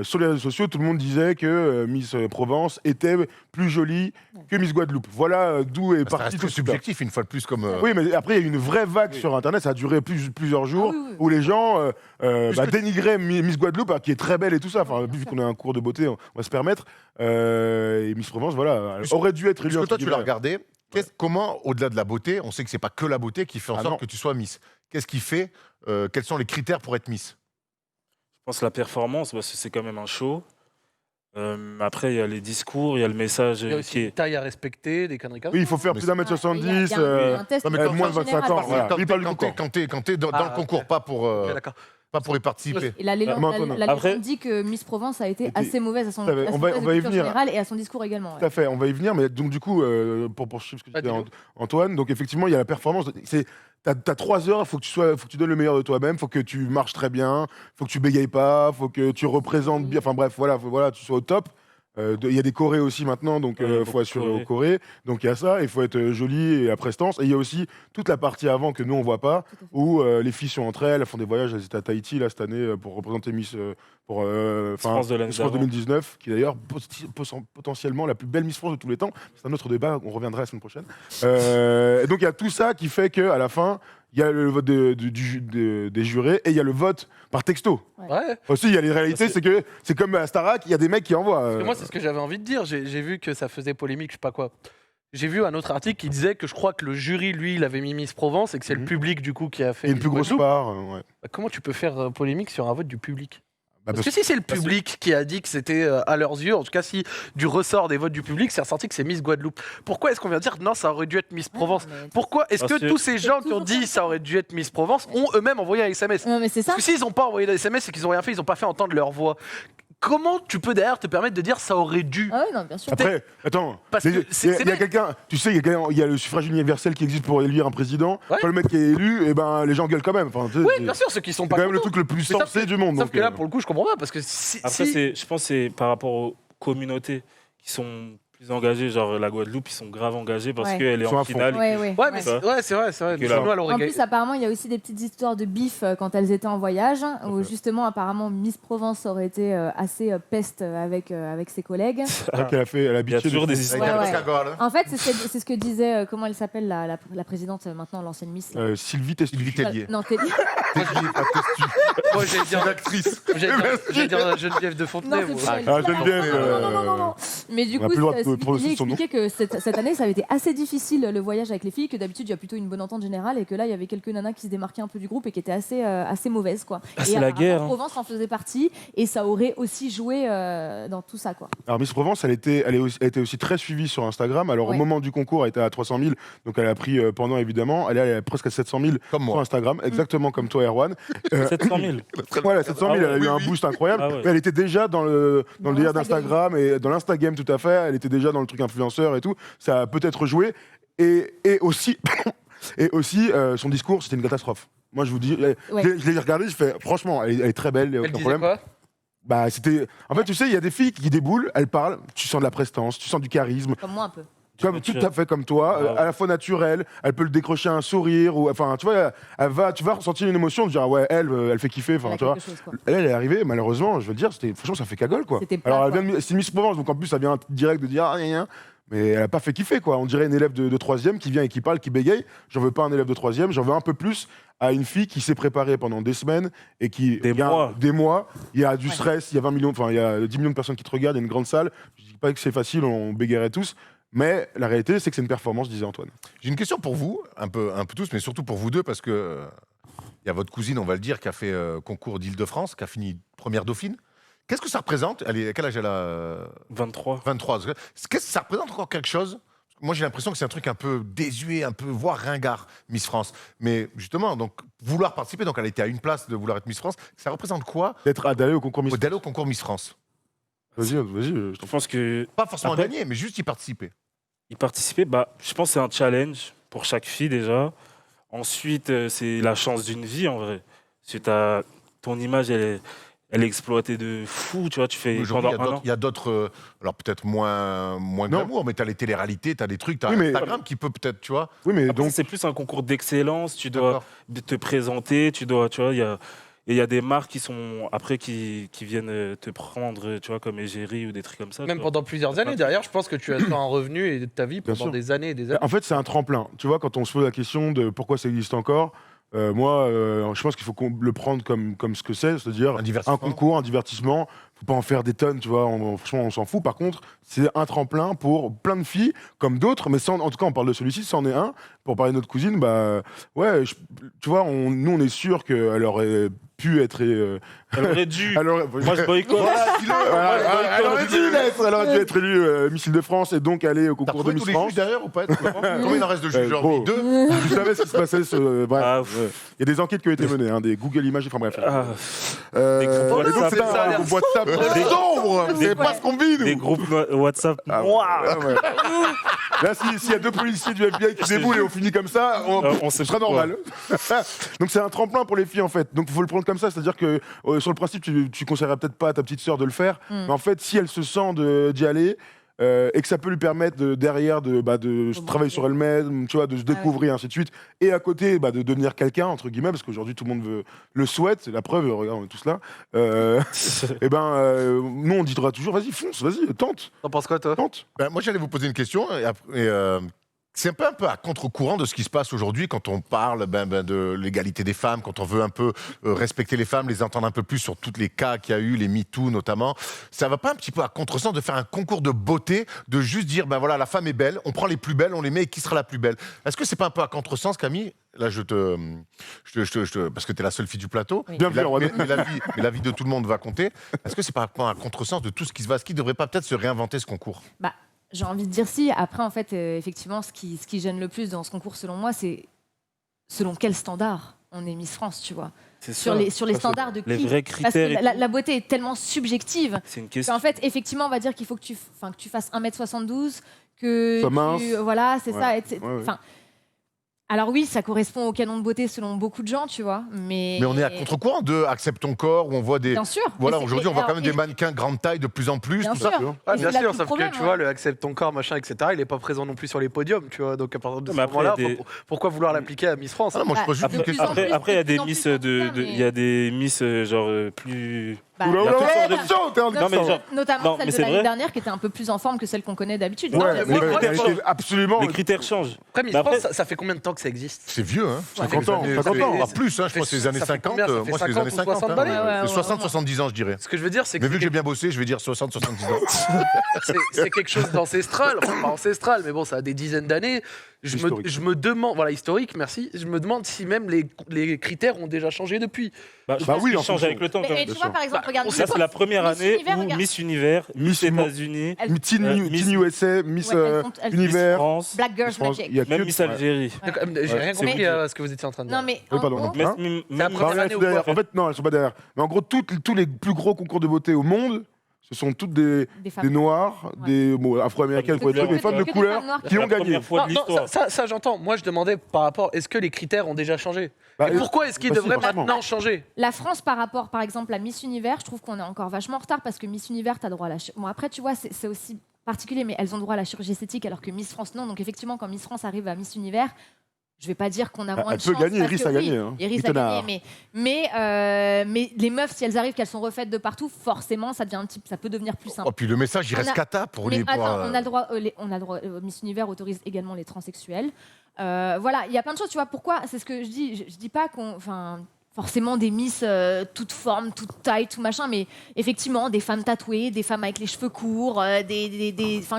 sur les réseaux sociaux, tout le monde disait que Miss Provence était plus jolie que Miss Guadeloupe. Voilà d'où est Ça parti reste tout que ça. subjectif, une fois de plus, comme. Oui, mais après, il y a eu une vraie vague sur Internet. Ça a duré plusieurs jours Ah oui, oui. où les gens dénigraient Miss Guadeloupe, qui est très belle et tout ça. Enfin, vu qu'on a un cours de beauté, on va se permettre. Et Miss Provence, voilà, elle aurait dû être élue. Puisque toi, entre tu l'as guillemets. regardé, comment, au-delà de la beauté, on sait que c'est pas que la beauté qui fait en Ah sorte non. que tu sois Miss. Qu'est-ce qui fait Quels sont les critères pour être Miss? Je pense la performance, parce que c'est quand même un show. Après, il y a les discours, il y a le message Il y a aussi qui une est. taille à respecter, des conneries comme Oui, ça. il faut faire Mais plus d'un mètre Il y a 70. un test non, mais de quand- moins de 25 général. ans, voilà. Il parle du concours. Quand t'es dans Ah, le concours, ok. pas pour Ok, d'accord. y participer. Et la légende, Mais Antoine, la après- légende dit que Miss Provence a été Était- assez mauvaise à son, Ça va, à son on va- test on de va y culture venir. générale et à son discours également. ouais. Tout à fait, on va y venir, mais donc du coup, pour poursuivre ce que Ah, disait dis-le. Antoine, donc effectivement, il y a la performance. T'as 3 heures, faut que tu donnes le meilleur de toi-même, faut que tu marches très bien, faut que tu bégayes pas, faut que tu représentes bien. Enfin bref, voilà, tu sois au top. Il y a des chorés aussi maintenant, donc Ouais, faut beaucoup assurer de aux chorés. Donc il y a ça, il faut être joli et à prestance. Et il y a aussi toute la partie avant que nous on voit pas, où les filles sont entre elles, elles font des voyages. Elles étaient à Tahiti là cette année pour représenter Miss pour France de l'année Miss France d'avant. 2019, qui est d'ailleurs potentiellement la plus belle Miss France de tous les temps. C'est un autre débat, on reviendra la semaine prochaine. Et donc il y a tout ça qui fait que à la fin, il y a le vote des jurés et il y a le vote par texto. Ouais. Aussi, il y a les réalités, Parce c'est que c'est comme à Starac, il y a des mecs qui envoient. Parce que moi, c'est ce que j'avais envie de dire. J'ai vu que ça faisait polémique, je sais pas quoi. J'ai vu un autre article qui disait que je crois que le jury, lui, il avait mis Miss Provence et que c'est le Mhm. public, du coup, qui a fait. et une plus grosse Guadeloupe. part. Ouais. Bah, comment tu peux faire polémique sur un vote du public? Bah, Parce que si c'est le public qui a dit que c'était à leurs yeux, en tout cas si du ressort des votes du public, c'est ressorti que c'est Miss Guadeloupe. Pourquoi est-ce qu'on vient dire non, ça aurait dû être Miss Provence? Mais- Pourquoi est-ce Parce que que- tous ces gens qui ont toujours dit comme ça aurait dû être Miss Provence ont eux-mêmes envoyé un SMS? Non, mais c'est ça. Parce que s'ils n'ont pas envoyé de SMS, c'est qu'ils n'ont rien fait, ils n'ont pas fait entendre leur voix. Comment tu peux derrière te permettre de dire ça aurait dû? Ah oui, non, bien sûr. Après, attends, Parce il que c'est y a vrai. quelqu'un, tu sais, il y a le suffrage universel qui existe pour élire un président. Ouais. Quand le mec qui est élu, et ben les gens gueulent quand même. Enfin, tu sais, Oui, c'est bien sûr, ceux qui sont c'est pas quand même le contents. truc le plus Mais sauf sensé que- du monde. Sauf donc, que là, pour le coup, je comprends pas parce que si. Après, si- je pense que c'est par rapport aux communautés qui sont plus engagées. Genre la Guadeloupe, ils sont grave engagés parce Ouais. qu'elle est Ils sont en à fond. finale. Ouais, ouais. Ouais, mais c'est vrai, c'est vrai. Que Sinon, là- elle aurait En gagné. plus, apparemment, il y a aussi des petites histoires de bif quand elles étaient en voyage, où justement, apparemment, Miss Provence aurait été assez peste avec ses collègues. c'est vrai qu'elle a fait, elle a Il y a habitué toujours des Avec Ouais, un ouais. cagole. En fait, c'est ce que disait, comment elle s'appelle, la présidente maintenant, l'ancienne Miss. là. Sylvie Testu. Sylvie Tellier. Non, Tellier. Moi, j'allais dire L'actrice. j'allais dire Geneviève de Non, Fontenay. c'est moi. pas elle. Ah, Geneviève, Non. Mais du on a coup, plus le droit de Sylvie prononcer Tellier son nom. expliquait que cette année, ça avait été assez difficile le voyage avec les filles, que d'habitude, il y a plutôt une bonne entente générale, et que là, il y avait quelques nanas qui se démarquaient un peu du groupe et qui étaient assez mauvaises, quoi. Ah, Et c'est la apparemment, guerre, hein. Provence en faisait partie, et ça aurait aussi joué dans tout ça, quoi. Alors Miss Provence, elle a été aussi très suivie sur Instagram. Alors Ouais. au moment du concours, elle était à 300 000, donc elle a pris pendant évidemment. Elle est presque à 700 000 Comme sur moi. Instagram, exactement comme toi, Erwan. 700 000. Voilà, 700 000, Ah ouais. elle a eu un Oui, oui. boost incroyable. Ah ouais. Mais elle était déjà dans le Dans délire l'Instagame. d'Instagram et dans l'Instagame, tout à fait. Elle était déjà dans le truc influenceur et tout. Ça a peut-être joué. Et aussi, son discours, c'était une catastrophe. Moi, je vous dis, Ouais. je l'ai regardé, je fais, franchement, elle est très belle, il y a Elle aucun disait problème. quoi? Bah, c'était. En fait, tu sais, il y a des filles qui déboulent, elles parlent, tu sens de la prestance, tu sens du charisme, Comme moi, un peu. comme, tout Naturel. à fait comme toi, Ah ouais. à la fois naturelle, elle peut le décrocher un sourire, ou enfin, tu vois, tu vas ressentir une émotion, tu diras, ouais, elle fait kiffer, Elle enfin, a tu vois. quelque chose, quoi. Elle est arrivée, malheureusement, je veux dire, franchement, ça fait cagole, quoi. C'était plat, Alors, quoi. c'est Miss Provence, donc en plus, ça vient direct de dire, ah, rien, rien. Mais elle a pas fait kiffer, quoi. On dirait une élève de 3e qui vient et qui parle, qui bégaye. J'en veux pas un élève de 3e, j'en veux un peu plus à une fille qui s'est préparée pendant des semaines et qui. Des il y a mois. Des mois. Il y a du Ouais. stress, il y a 20 millions, enfin, il y a 10 millions de personnes qui te regardent, il y a une grande salle. Je dis pas que c'est facile, on bégayerait tous. Mais la réalité, c'est que c'est une performance, disait Antoine. J'ai une question pour vous, un peu tous, mais surtout pour vous deux, parce que il y a votre cousine, on va le dire, qui a fait concours d'Île-de-France, qui a fini première dauphine. Qu'est-ce que ça représente? À quel âge elle a? 23. 23. Qu'est-ce que ça représente encore quelque chose? Moi, j'ai l'impression que c'est un truc un peu désuet, un peu, voire ringard, Miss France. Mais justement, donc, vouloir participer, donc elle était à une place de vouloir être Miss France, ça représente quoi D'aller au concours Miss. d'aller au concours Miss France? Vas-y, je Je pense que Pas forcément Après- gagner, mais juste y participer. y participer, je pense que c'est un challenge pour chaque fille déjà. Ensuite, c'est la chance d'une vie en vrai. Ton image, elle elle est exploitée de fou, tu vois, tu fais Aujourd'hui, pendant un an. il y a d'autres, alors peut-être moins Non. glamour, mais t'as les téléréalités, t'as des trucs, t'as Oui, mais- Instagram qui peut peut-être, tu vois. Oui, mais Après, donc, c'est plus un concours d'excellence, tu dois D'accord. te présenter, tu vois, il y a des marques qui sont après qui viennent te prendre, tu vois, comme égérie ou des trucs comme ça. Même tu vois. pendant plusieurs années, derrière, je pense que tu as fait un revenu et de ta vie Bien pendant sûr. des années et des années. en fait, c'est un tremplin. Tu vois, quand on se pose la question de pourquoi ça existe encore, moi, je pense qu'il faut le prendre comme ce que c'est-à-dire Un divertissement. un concours, un divertissement. Faut pas en faire des tonnes, tu vois. Franchement, on s'en fout. Par contre, c'est un tremplin pour plein de filles, comme d'autres. Mais en tout cas, on parle de celui-ci, c'en est un. Pour parler de notre cousine, bah ouais, tu vois, nous, on est sûr qu'elle aurait pu être. Elle aurait dû. elle aurait- Moi, je boycotte. elle aurait dû être élue Miss Île-de-France et donc aller au T'as concours de trouvé Miss tous les France. juges derrière ou pas? Combien il en reste de juges? Genre gros. 2. Je savais ce qui se passait. Bref, Ah, il y a des enquêtes qui ont été menées, des Google Images, enfin bref. Ah, Et groupes donc WhatsApp. c'est un groupe WhatsApp Des- sombre. C'est pas ce qu'on vit, des nous. groupes WhatsApp. Ah ouais. Ah ouais. Là, s'il y a deux policiers du FBI qui déboulent et on finit comme ça, On c'est sait très pas. normal. Donc c'est un tremplin pour les filles en fait. Donc il faut le prendre comme ça, c'est-à-dire que sur le principe, tu conseillerais peut-être pas à ta petite sœur de le faire, mais en fait, si elle se sent d'y aller. Et que ça peut lui permettre derrière de travailler sur elle-même, tu vois, de se découvrir, ainsi de suite. Et à côté, de devenir quelqu'un, entre guillemets, parce qu'aujourd'hui tout le monde le souhaite, c'est la preuve, regarde, on est tous là. Et nous on dira toujours, vas-y, fonce, vas-y, tente. T'en penses quoi, toi? Ben, moi, j'allais vous poser une question. C'est un peu à contre-courant de ce qui se passe aujourd'hui quand on parle de l'égalité des femmes, quand on veut un peu respecter les femmes, les entendre un peu plus sur tous les cas qu'il y a eu, les MeToo notamment. Ça va pas un petit peu à contresens de faire un concours de beauté, de juste dire, ben voilà, la femme est belle, on prend les plus belles, on les met, et qui sera la plus belle? Est-ce que c'est pas un peu à contresens, Camille? Là, parce que tu es la seule fille du plateau. Oui. Bien vu, Romain. Mais la vie de tout le monde va compter. Est-ce que c'est pas un contresens de tout ce qui se va? Est-ce qu'il devrait pas peut-être se réinventer ce concours? Bah, j'ai envie de dire si. Après, en fait, effectivement, ce qui gêne le plus dans ce concours, selon moi, c'est selon quel standard on est Miss France, tu vois. C'est Sur ça. les Ça, standards de qui? Les vrais Parce critères. que et tout. la beauté est tellement subjective C'est une question. qu'en fait, effectivement, on va dire qu'il faut que tu fasses 1m72, que Sois mince. voilà, c'est Ouais. ça. etc. Ouais, ouais. Enfin, alors oui, ça correspond au canon de beauté selon beaucoup de gens, tu vois. Mais Mais on est à contre-courant de accepte ton corps, où on voit des. Bien sûr. Voilà, Mais c'est- aujourd'hui, on mais voit quand alors, même des mannequins grande taille de plus en plus. Bien tout ça. sûr. sûr. Ah, Et bien c'est là sûr, tout le sauf problème, que tu ouais. vois, le accepte ton corps, machin, etc., il est pas présent non plus sur les podiums, tu vois. Donc à partir de ce Mais après, moment-là, il y a des- pourquoi vouloir l'appliquer à Miss France? Ah non, moi, je Bah, pose juste une de question. plus en plus, Après, il y a de des plus en miss plus, en tout cas, mais- il y a des miss genre plus. Bah, Oula, il y a oula, toutes sortes de- attention, t'es en Non, mais genre- notamment non, celle mais de c'est l'année vrai. dernière qui était un peu plus en forme que celle qu'on connaît d'habitude. Ouais, Non, mais moi, elle moi, était absolument. Les critères changent. Après, Miss Mais après- France, ça fait combien de temps que ça existe? C'est vieux, hein? 50 ans, 50 ans. Ah, plus, hein, je crois que c'est les années Ça fait 50. combien? Ça fait Moi, c'est les 50 années ou 50. 60 hein. balais? Ouais, ouais, ouais, 60-70 ans, je dirais. Ce que je veux dire, c'est que Mais vu que j'ai bien bossé, je vais dire 60-70 ans. c'est quelque chose d'ancestral, enfin pas ancestral, mais bon, ça a des dizaines d'années. Historique. Je me demande, voilà, historique, merci. Je me demande si même les critères ont déjà changé depuis. Bah, je Bah pense oui, qu'ils en changent fonction. avec le temps. Mais quand et même. tu bien vois, sûr. par exemple, regarde. Ça, c'est la première Miss année Univers, où regarde. Miss Univers, Miss Miss Mo- États-Unis, Elle- Teen Miss- USA, Miss Ouais, elles Univers. France, Black Girls Miss France, Magic. il y a même que- Miss ouais. Algérie. J'ai rien c'est compris bon. à ce que vous étiez en train de dire. Non, mais Oui, en pardon. gros, Hein Même la Bah, première elles année sont ou derrière. quoi En fait, non, elles sont pas derrière. Mais en gros, tous les plus gros concours de beauté au monde, ce sont toutes des des femmes. noirs, Ouais. des afro-américaines, pour Que des trucs, des des femmes de femmes couleur noires qui la ont gagné. première fois de Non, l'histoire. ça, j'entends. Moi, je demandais par rapport, est-ce que les critères ont déjà changé? Bah, Et pourquoi est-ce qu'ils bah si, devraient forcément. maintenant changer? La France, par rapport, par exemple, à Miss Univers, je trouve qu'on est encore vachement en retard parce que Miss Univers, t'as droit à la. Bon, après, tu vois, c'est aussi particulier, mais elles ont droit à la chirurgie esthétique alors que Miss France, non. Donc, effectivement, quand Miss France arrive à Miss Univers, je vais pas dire qu'on a moins Elle de peut chance. gagner, parce Iris que a oui, gagné, hein. Iris a Mittenard. gagné, mais les meufs, si elles arrivent, qu'elles sont refaites de partout, forcément, ça devient ça peut devenir plus simple. Oh, puis le message, il On reste a- cata pour Mais les. attends, on a le droit, Miss Univers autorise également les transsexuels. Voilà, il y a plein de choses, tu vois. Pourquoi? C'est ce que je dis. Je dis pas qu'on, enfin, forcément des Miss toutes formes, toutes tailles, tout machin, mais effectivement des femmes tatouées, des femmes avec les cheveux courts, enfin,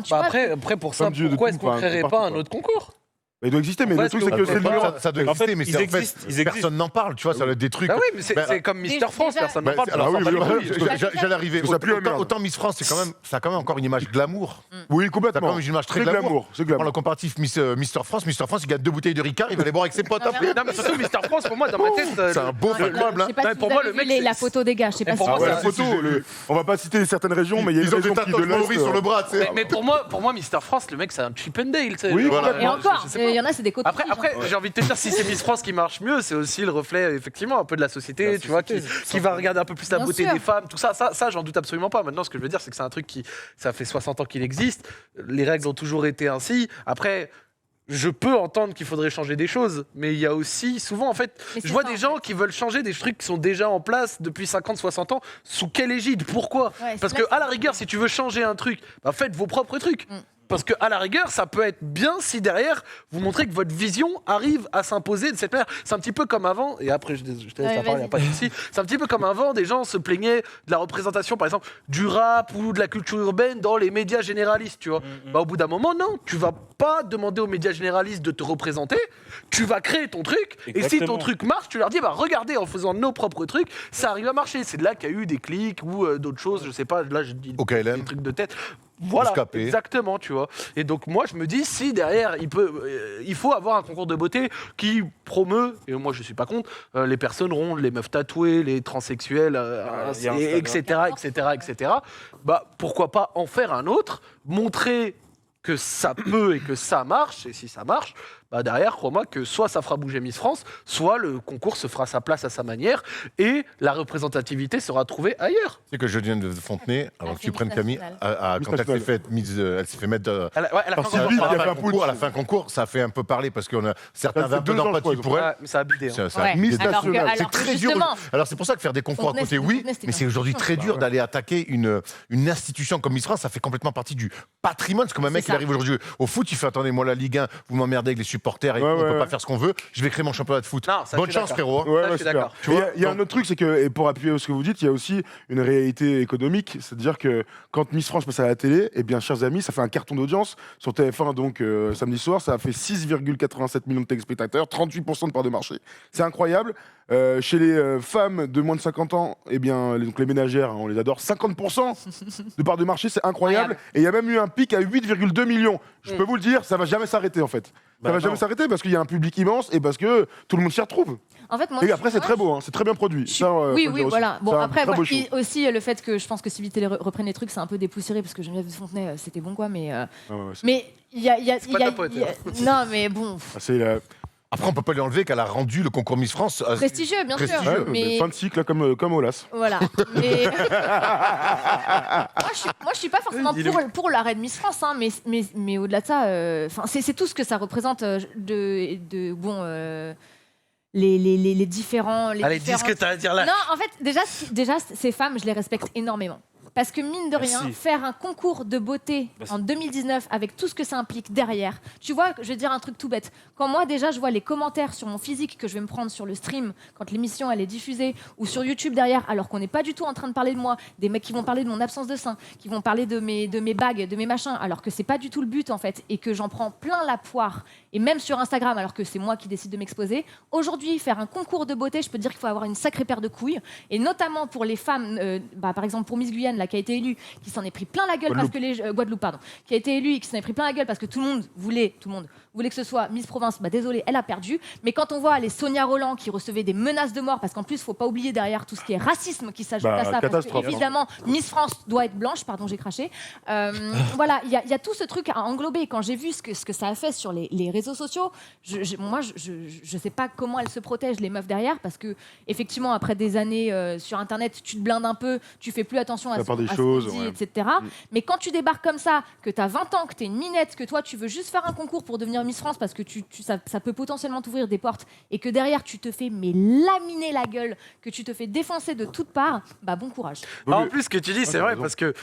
tu Bah vois. après, pour ça, Comme Dieu de pourquoi tout, est-ce qu'on enfin, créerait partout, pas un quoi. autre concours? Il doit exister, mais Pourquoi le est-ce truc, que c'est que vous c'est le faites numéro. Ça doit En fait, exister, mais ils c'est en existent, fait, ils existent. personne n'en parle, tu vois, ça va être des trucs. Bah oui, mais c'est Bah, comme Mister déjà- France, personne n'en Bah, parle. alors, alors oui, ça oui, s'en bat les oui, couilles. J'allais arriver. Ça pue la merde. Autant Miss France, ça a quand même encore une image glamour. Oui, Ça a quand complètement. même une image très C'est glamour. glamour, c'est Prends le glamour. comparatif Mister France. Mister France, il gagne 2 bouteilles de Ricard, il va les boire avec ses potes Non, après. Non, mais surtout Mister France, pour moi, dans ma tête. C'est un beau incroyable. Je sais pas Non, si pour vous moi, avez le mec, vu c'est- la photo des gars, je sais pas Mais si pour vous moi, Ah ouais, avez la vu. photo, on va pas citer certaines régions, mais il y a Ils une ont des région qui de tatouages l'Est. Maurice sur le bras, tu sais. Mais pour moi, Mister France, le mec, c'est un Chippendale. tu sais. Oui, Genre, complètement. Et encore, je sais il y en a, c'est des coton. Après j'ai envie de te dire, si c'est Miss France qui marche mieux, c'est aussi le reflet, effectivement, un peu de la société, tu vois, qui va regarder un peu plus la Bien beauté sûr. des femmes, tout ça, j'en doute absolument pas. Maintenant, ce que je veux dire, c'est que c'est un truc ça fait 60 ans qu'il existe, les règles ont toujours été ainsi. Après, je peux entendre qu'il faudrait changer des choses, mais il y a aussi, souvent, en fait, Mais c'est je vois ça, des en gens qui veulent changer des trucs qui sont déjà en place depuis 50, 60 ans. Sous quelle égide? Pourquoi? Ouais, Parce c'est que, à la rigueur, si tu veux changer un truc, bah, faites vos propres trucs. Parce que à la rigueur, ça peut être bien si derrière vous montrez que votre vision arrive à s'imposer de cette manière. C'est un petit peu comme avant, et après je te laisse la parole, il n'y a pas de souci. C'est un petit peu comme avant, des gens se plaignaient de la représentation, par exemple, du rap ou de la culture urbaine dans les médias généralistes, tu vois. Bah, au bout d'un moment, non, tu vas pas demander aux médias généralistes de te représenter, tu vas créer ton truc, et si Exactement. ton truc marche, tu leur dis, bah regardez, en faisant nos propres trucs, ça arrive à marcher. C'est de là qu'il y a eu des clics ou d'autres choses, je sais pas, là je dis OKLM. des trucs de tête. Voilà, Escapé. exactement, tu vois. Et donc moi je me dis, si derrière il faut avoir un concours de beauté qui promeut, et moi je suis pas contre, les personnes rondes, les meufs tatouées, les transsexuels, il y a etc. Bah pourquoi pas en faire un autre, montrer que ça peut et que ça marche, et si ça marche, bah derrière, crois-moi que soit ça fera bouger Miss France, soit le concours se fera sa place à sa manière, et la représentativité sera trouvée ailleurs. Tu sais que Josiane de Fontenay, avant que fait tu prennes Miss Camille, Nationale. quand elle s'est faite elle s'est fait mettre Elle a Par fait un Sylvie, concours. il y a fait un concours, à la fin concours, ça a fait un peu parler parce qu'on a certains Ça fait avaient un peu 2 ans, je d'empathie crois, pour elle. Ouais, mais ça a bidé. hein. Ça a Ouais. bidé. Alors que, national. C'est alors que très dur. justement, Alors c'est pour ça que faire des concours à Fontenay, côté, oui, c'était mais c'est une aujourd'hui très institution. dur d'aller attaquer une institution comme Miss France. Ça fait complètement partie du patrimoine. C'est comme un mec C'est qui ça. arrive aujourd'hui au foot, il fait attendez, moi la Ligue 1, vous m'emmerdez avec les supporters et Ouais, on peut ouais. pas faire ce qu'on veut. Je vais créer mon championnat de foot. Non, ça, Bonne je suis chance, d'accord. frérot. Ouais, Ça, je ouais, suis c'est d'accord. clair. Et il y a un autre truc, c'est que, et pour appuyer ce que vous dites, il y a aussi une réalité économique. C'est-à-dire que quand Miss France passe à la télé, eh bien, chers amis, ça fait un carton d'audience. Sur TF1, donc, samedi soir, ça a fait 6,87 millions de téléspectateurs, 38% de part de marché. C'est incroyable. Chez les femmes de moins de 50 ans, eh bien, donc les ménagères, hein, on les adore, 50% de part de marché, c'est incroyable. Et il y a même eu un pic à 8,2 millions. Je peux vous le dire, ça va jamais s'arrêter en fait. Bah Ça va non. jamais s'arrêter parce qu'il y a un public immense et parce que tout le monde s'y retrouve. en fait, moi, Et après, c'est très beau, hein, c'est très bien produit. Je suis- Ça, faut oui, le oui, dire aussi. voilà. Bon, C'est un après, très beau moi, show. aussi, le fait que je pense que si Télé reprenne les trucs, c'est un peu dépoussiéré parce que Geneviève de Fontenay, c'était bon, quoi. Mais Ah ouais, ouais, mais il y a, pas ta pote, non, mais bon, c'est Après, on peut pas lui enlever qu'elle a rendu le concours Miss France. prestigieux, bien sûr. Prestigieux, Mais fin de cycle, là, comme Olas. voilà. Mais moi, je suis pas forcément pour l'arrêt de Miss France, hein, mais au-delà de ça, enfin, c'est tout ce que ça représente de bon. Les différents. Allez, dis ce que t'as à dire là. Non, en fait, déjà, ces femmes, je les respecte énormément. Parce que mine de rien, Merci. faire un concours de beauté Bah, en 2019 avec tout ce que ça implique derrière, tu vois, je vais dire un truc tout bête. Quand moi déjà je vois les commentaires sur mon physique que je vais me prendre sur le stream quand l'émission elle est diffusée ou sur YouTube derrière, alors qu'on n'est pas du tout en train de parler de moi, des mecs qui vont parler de mon absence de sein, qui vont parler de mes bagues, de mes machins, alors que c'est pas du tout le but en fait, et que j'en prends plein la poire, et même sur Instagram, alors que c'est moi qui décide de m'exposer. Aujourd'hui, faire un concours de beauté, je peux te dire qu'il faut avoir une sacrée paire de couilles, et notamment pour les femmes, par exemple pour Miss Guyane, là, qui a été élue, qui s'en est pris plein la gueule parce que les Guadeloupe, pardon, qui a été élue et qui s'en est pris plein la gueule parce que tout le monde voulait que ce soit Miss Province. Bah désolé, elle a perdu. Mais quand on voit les Sonia Roland qui recevaient des menaces de mort, parce qu'en plus, faut pas oublier derrière tout ce qui est racisme qui s'ajoute à ça, parce que catastrophe. évidemment, Miss France doit être blanche. Pardon, j'ai craché. Voilà, il y a tout ce truc à englober. Quand j'ai vu ce que ça a fait sur les réseaux sociaux, moi, je sais pas comment elles se protègent les meufs derrière, parce que effectivement, après des années sur Internet, tu te blindes un peu, tu fais plus attention à La ce part des à ce choses, qu'on dit, ouais. etc. Mais quand tu débarques comme ça, que tu as 20 ans, que tu es une minette, que toi tu veux juste faire un concours pour devenir Miss France parce que ça peut potentiellement t'ouvrir des portes, et que derrière tu te fais laminer la gueule, que tu te fais défoncer de toutes parts, bah bon courage. En plus, ce que tu dis, c'est t'as vrai, raison. parce que,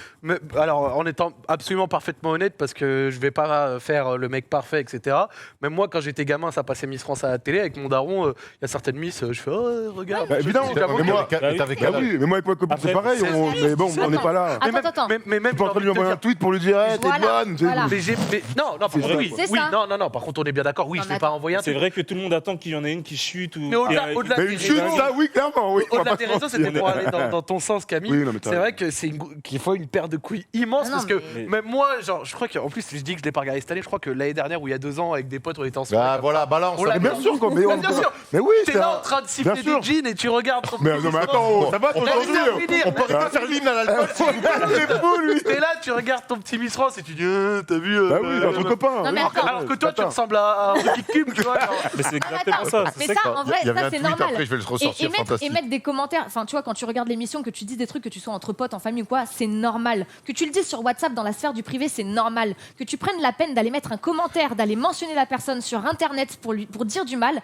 alors, en étant absolument parfaitement honnête, parce que je vais pas faire le mec parfait, etc. Même moi, quand j'étais gamin, ça passait Miss France à la télé avec mon daron. Il y a certaines Miss, je fais, oh, regarde. Bah, évidemment, J'avoue mais que- moi- Et t'avais Ah quel âge oui, mais moi avec ma copine c'est Après, pareil, c'est- mais bon, on n'est pas là. Attends. Mais même, Tu es pas en train de lui j'ai envie envoyer un te tweet pour lui dire, hey, t'es Voilà, bonne. tu sais. voilà. dire- non, par contre, ça, oui, quoi. C'est oui, ça. non, par contre, on est bien d'accord, oui, Non, je mais vais pas envoyer un C'est tweet. vrai que tout le monde attend qu'il y en ait une qui chute ou. Mais au-delà Mais une chute, ça, oui, clairement, oui. on va Au-delà pas des se raisons, mentir. c'était pour aller dans ton sens, Camille. Oui, non, mais t'as C'est raison. vrai que qu'il faut une paire de couilles immense, Non, parce que mais- même moi, genre, je crois qu'en plus, je dis que je l'ai pas regardé cette année, je crois que l'année dernière ou il y a 2 ans, avec des potes, on était en soirée. Ah voilà, balance. On l'a Mais bien sûr, quoi. Mais, Mais bien sûr. mais oui, T'es c'est là un- en train de siffler bien sûr. des jeans et tu regardes ton Mais non, mais attends, ça va On aujourd'hui. va finir. On peut pas faire l'hymne à l'alcool. C'est fou, lui. T'es là, tu regardes ton petit Miss France et tu dis, t'as vu Bah oui, entre copains. Non, mais oui. attends. Alors que toi, tu Attends. ressembles à un Rubik's Cube, tu vois. genre. Mais c'est exactement Attends, ça. mais C'est ça, que- en vrai, Il y avait ça un c'est tweet normal. après, je vais le ressortir, fantastique. Et mettre des commentaires, enfin tu vois, quand tu regardes l'émission, que tu dis des trucs, que tu sois entre potes, en famille ou quoi, c'est normal. Que tu le dises sur WhatsApp dans la sphère du privé, c'est normal. Que tu prennes la peine d'aller mettre un commentaire, d'aller mentionner la personne sur Internet pour dire du mal.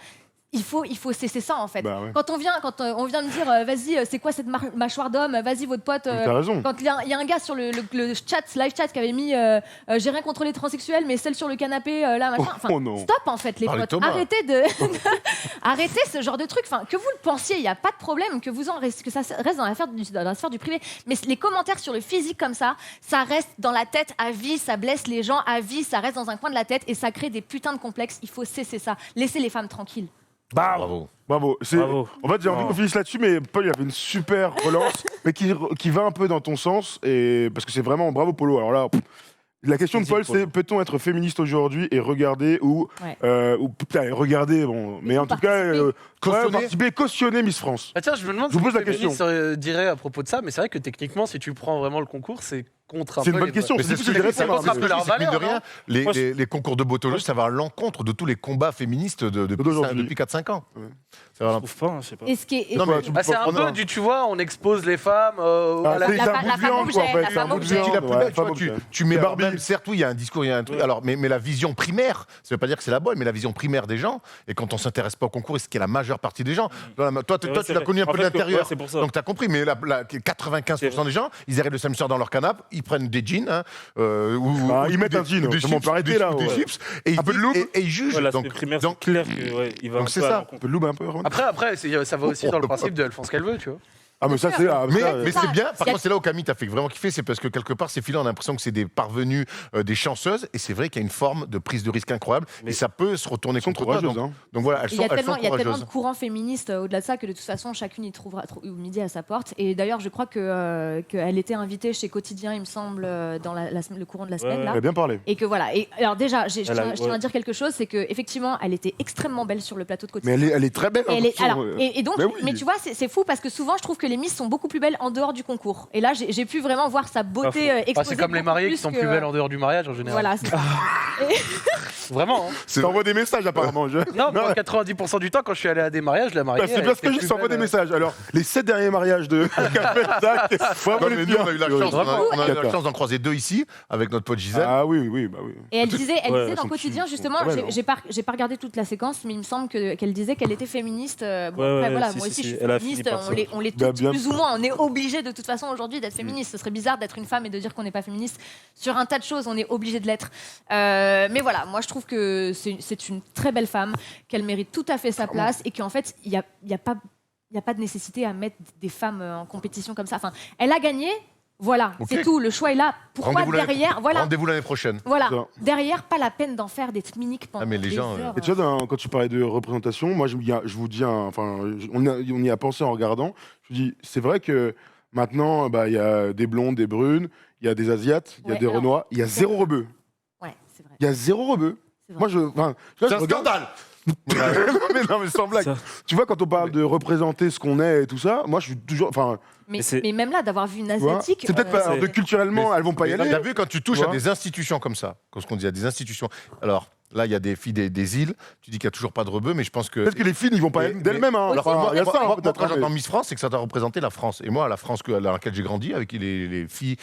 Il faut cesser ça en fait. Bah ouais. Quand on vient me dire vas-y c'est quoi cette mâchoire d'homme, vas-y votre pote. Mais T'as raison. Quand il y a un gars sur le chat, live chat qui avait mis j'ai rien contre les transsexuels mais celle sur le canapé là machin. Enfin, Oh non. stop en fait les Parlez potes. Thomas. Arrêtez de arrêtez ce genre de truc. Enfin que vous le pensiez, il y a pas de problème que ça reste dans la sphère du privé. Mais les commentaires sur le physique comme ça reste dans la tête à vie, ça blesse les gens à vie, ça reste dans un coin de la tête et ça crée des putains de complexes. Il faut cesser ça. Laissez les femmes tranquilles. Bravo. Bravo. Bravo. En fait, j'ai envie qu'on finisse là-dessus, mais Paul, il avait une super relance, mais qui va un peu dans ton sens, et parce que c'est vraiment bravo, Polo. Alors là, la question de Paul, c'est peut-on être féministe aujourd'hui et regarder ou putain, regarder, bon, mais en tout cas, participer, cautionner Miss France. Ah tiens, je me demande Je vous ce pose que la les question. féministes diraient à propos de ça, mais c'est vrai que techniquement, si tu prends vraiment le concours, c'est contre un C'est peu une bonne les- question. Mais C'est c'est difficile ce de que je dis, ça répondre. montre un peu leur c'est que mine de valeur, rien, Moi, les concours de botologie, ça va à l'encontre de tous les combats féministes D'aujourd'hui. depuis 4-5 ans. Ouais. Ça va à Je trouve pas, je sais pas. Et ce qui est Non, mais tu Bah, c'est un prendre peu du, tu vois, on expose les femmes Ah, à la c'est la un femme bout de viande, quoi, en objet, fait. la C'est un femme bout de objet. viande. qui la plus ouais, belle, femme tu vois, objet. tu mets C'est alors, Barbie. même, certes, oui, il y a un discours, il y a un truc. Alors, mais la vision primaire, ça veut pas dire que c'est la bonne, mais la vision primaire des gens. Et quand on s'intéresse pas au concours, c'est ce qui est la majeure partie des gens. Toi, Ouais, tu c'est l'as vrai. connu un En peu de fait, l'intérieur. ouais, c'est pour ça. Donc tu as compris, mais 95% des gens, ils arrêtent le samedi soir dans leur canapé, ils prennent des jeans, hein, Ils mettent un jean, des on peut arrêter là, des ouais. chips, et Un peu de loup. et ils jugent. Ouais, Donc, l'aspect primaire, donc, c'est clair que, ouais, il va donc un c'est peu à ça. l'encontre. Un peu de loup, un peu, Ron. Après, ça va aussi dans le principe de elle pense qu'elle veut, tu vois. Ah, mais ça, c'est. Mais c'est bien, par c'est- contre, c'est là où Camille t'a fait vraiment kiffer, c'est parce que quelque part, ces filles-là, on a l'impression que c'est des parvenues, des chanceuses, et c'est vrai qu'il y a une forme de prise de risque incroyable, et ça peut se retourner contre toi. courageuses, Donc, hein. donc voilà, elles Il sont, y a elles sont tellement de courageuses. courants féministes au-delà de ça que de toute façon chacune y trouvera midi à sa porte. Et d'ailleurs, je crois qu'elle était invitée chez Quotidien, il me semble, dans le courant de la semaine. Ouais, Là. Elle a bien parlé. Et que voilà. Et alors déjà, je Elle a- tiens ouais. à dire quelque chose, c'est que effectivement, elle était extrêmement belle sur le plateau de Mais Quotidien. elle est très belle. Et, elle est- attention, alors, et donc, mais oui. mais tu vois, c'est fou parce que souvent, je trouve que les Miss sont beaucoup plus belles en dehors du concours. Et là, j'ai pu vraiment voir sa beauté exposée. Ah, c'est comme les beaucoup mariés qui sont plus belles en dehors du mariage en général. Voilà, c'est ça. Vraiment. Hein. T'envoies des messages apparemment. Non, moi, 90% du temps, quand je suis allé à des mariages, la mariée. Bah, c'est bien ce que je dis, s'envoie des messages. Alors, les 7 derniers mariages de Café Zach, bravo Non, les mais filles. nous, on a eu la Ouais. chance, on a eu la D'accord. chance d'en croiser 2 ici, avec notre pote Gisèle. Ah oui, oui, bah oui. Et elle disait Ouais, dans elles sont Quotidien, sont justement, pas belles, j'ai pas regardé toute la séquence, mais il me semble qu'elle disait qu'elle était féministe. Bon, Ouais, après, ouais, voilà, si, moi si, aussi, si, je suis elle a féministe. fini par ça. On l'est Bah, toutes, bien. plus ou moins. On est obligé de toute façon aujourd'hui d'être féministe. Ce serait bizarre d'être une femme et de dire qu'on n'est pas féministe. Sur un tas de choses, on est obligé de l'être. Mais voilà, moi je trouve que c'est une très belle femme, qu'elle mérite tout à fait sa place et qu'en fait, il n'y a pas de nécessité à mettre des femmes en compétition comme ça. Enfin, elle a gagné. Voilà, Ok. c'est tout. Le choix est là. Pourquoi Rendez-vous l'année- derrière, voilà, Rendez-vous l'année prochaine. voilà, Ça. derrière, pas la peine d'en faire des miniques pendant Ah, mais les des gens, heures. Et tu vois, quand tu parlais de représentation, moi, je vous dis, on y a pensé en regardant. Je me dis, c'est vrai que maintenant, bah, il y a des blondes, des brunes, il y a des asiates, il y a Ouais, des alors, renois, il y a c'est zéro vrai. rebeu. Ouais, c'est vrai. Il y a zéro rebeu. C'est vrai. Moi, je C'est un regarde- scandale. non, mais sans blague. Ça. Tu vois, quand on parle de représenter ce qu'on est et tout ça, moi, je suis toujours. Enfin, Mais, c'est- mais même là, d'avoir vu une tu vois, asiatique. c'est peut-être pas. alors, c'est- de culturellement, elles vont pas y Mais aller. T'as vu quand tu touches Tu à vois des institutions comme ça, comme ce qu'on dit, à des institutions. Alors là, il y a des filles des îles. Tu dis qu'il n'y a toujours pas de rebeu, mais je pense que. Peut-être que les filles, ils vont pas Mais- d'elles-mêmes. Hein. Alors, Enfin, moi, il y a moi, ça, hein, moi, peut-être, quand hein, j'entends mais- Miss France, c'est que ça t'a représenté la France. Et moi, la France dans laquelle j'ai grandi, avec les filles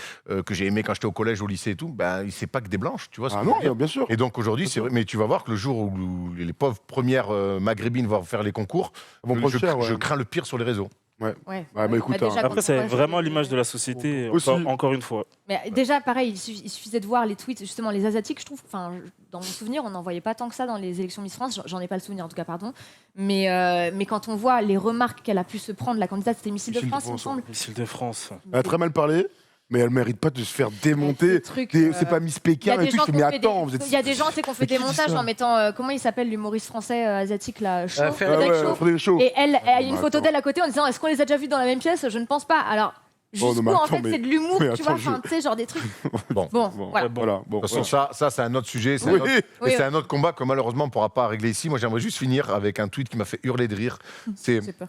que j'ai aimées quand j'étais au collège, au lycée et tout, ben, c'est pas que des blanches, tu vois. ce Ah que je veux dire. non, bien sûr. Et donc aujourd'hui, c'est vrai, mais tu vas voir que le jour où les pauvres premières maghrébines vont faire les concours, Elles vont prendre je, cher, ouais. je crains le pire sur les réseaux. Ouais. Ouais, bah, écoute, déjà, hein. quand Après, on c'est voit vraiment ces- l'image de la société, Aussi. encore une fois. Mais déjà, pareil, il suffisait de voir les tweets, justement, les Asiatiques, je trouve, enfin, dans mon souvenir, on n'en voyait pas tant que ça dans les élections Miss France, j'en ai pas le souvenir en tout cas, pardon. Mais quand on voit les remarques qu'elle a pu se prendre, la candidate, c'était Miss Île-de-France, il me semble. Missile de France. Elle a très mal parlé, mais elle mérite pas de se faire démonter. Des trucs, C'est pas Miss Il y Pékin a et des tout. gens Je fais, qui mais ont fait attends, vous êtes. il y a des gens, c'est qu'on fait Mais des qui dit montages ça en mettant, comment il s'appelle, l'humoriste français asiatique là, Shaw, Frédéric Frédéric Shaw. Frédéric Shaw. Et elle a une bah, photo attends. d'elle à côté en disant est-ce qu'on les a déjà vus dans la même pièce? Je ne pense pas. Alors, Oh, non, jusqu'où mais en attends, fait mais- c'est de l'humour, mais tu vois, attends, enfin, tu sais, genre des trucs. Bon. Bon, voilà. Voilà. Bon, De toute façon, ça c'est un autre sujet, c'est un Oui. autre- Oui, et c'est oui. un autre combat que malheureusement on ne pourra pas régler ici. Moi, j'aimerais juste finir avec un tweet qui m'a fait hurler de rire. C'est J'ai peur.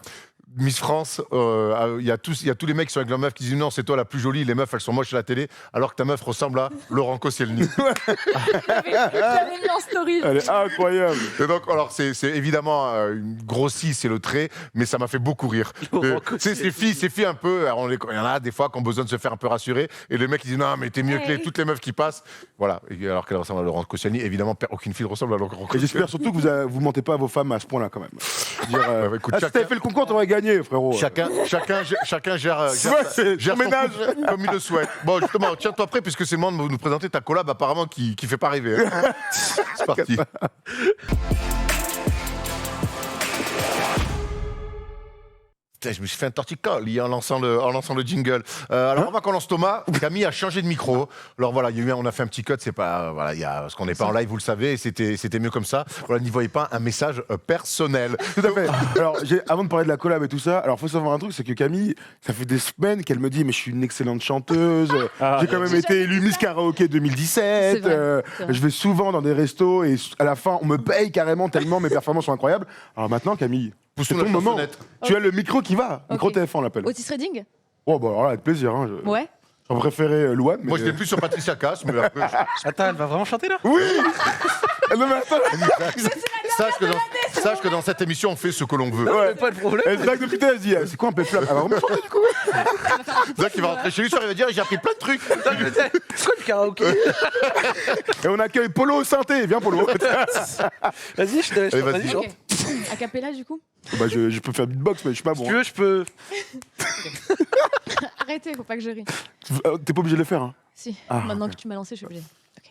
Miss France, il y a tous les mecs qui sont avec leur meuf qui disent non, c'est toi la plus jolie, les meufs elles sont moches à la télé, alors que ta meuf ressemble à Laurent Koscielny. J'avais mis en story. Elle est incroyable. Et donc, alors, c'est évidemment une grossie, c'est le trait, mais ça m'a fait beaucoup rire. Laurent Tu sais, ces filles un peu, il y en a des fois qui ont besoin de se faire un peu rassurer, et les mecs ils disent non, mais t'es mieux que toutes les meufs qui passent. Voilà, et alors qu'elle ressemble à Laurent Koscielny, évidemment, aucune fille ne ressemble à Laurent Et Koscielny. j'espère surtout que vous mentez pas à vos femmes à ce point-là quand même. Je veux dire, bah, écoute, si t'avais fait le concours, t'aurais gagné, frérot. Chacun gère c'est son ménage. couple comme il le souhaite. Bon, justement, tiens-toi prêt, puisque c'est le moment de nous présenter ta collab apparemment qui fait pas rêver. Hein. C'est parti. Putain, je me suis fait un torticolis en lançant le jingle. Alors, avant qu'on lance Thomas, Camille a changé de micro. Alors voilà, on a fait un petit cut, c'est pas voilà, parce qu'on n'est pas en live, vous le savez, et c'était mieux comme ça. Voilà, n'y voyez pas un message personnel. Tout à fait. Alors, avant de parler de la collab et tout ça, alors faut savoir un truc, c'est que Camille, ça fait des semaines qu'elle me dit, mais je suis une excellente chanteuse. J'ai quand même été élue Miss Karaoké 2017. C'est vrai. Je vais souvent dans des restos et à la fin, on me paye carrément tellement mes performances sont incroyables. Alors maintenant, Camille, c'est ton moment. Tu as le micro qui va. Micro Ok. TF1, on l'appelle. Otis Redding. Oh, bah alors là, avec plaisir. Hein, Ouais. J'aurais préféré Louane. Moi, je l'ai plus sur Patricia Cass, mais après, Attends, elle va vraiment chanter là? Oui. Non, mais attends. sache que dans cette émission, on fait ce que l'on veut. Ouais. Pas de problème. Elle drague depuis elle se dit, c'est quoi un péplum? Alors, on chanter du coup. Zach, il va rentrer chez lui, il va dire j'ai appris plein de trucs. C'est quoi le karaoké? Et on accueille Polo au synthé. Viens, Polo. Vas-y, je te laisse. Allez, vas-y. Vas-y, chante. Ok. A cappella du coup. Bah, je peux faire beatbox, mais je suis pas Si bon. tu veux, je peux. Arrêtez, faut pas que je rie. T'es pas obligé de le faire. Hein. Si. Ah, Maintenant ok. que tu m'as lancé, je suis obligée. Ok.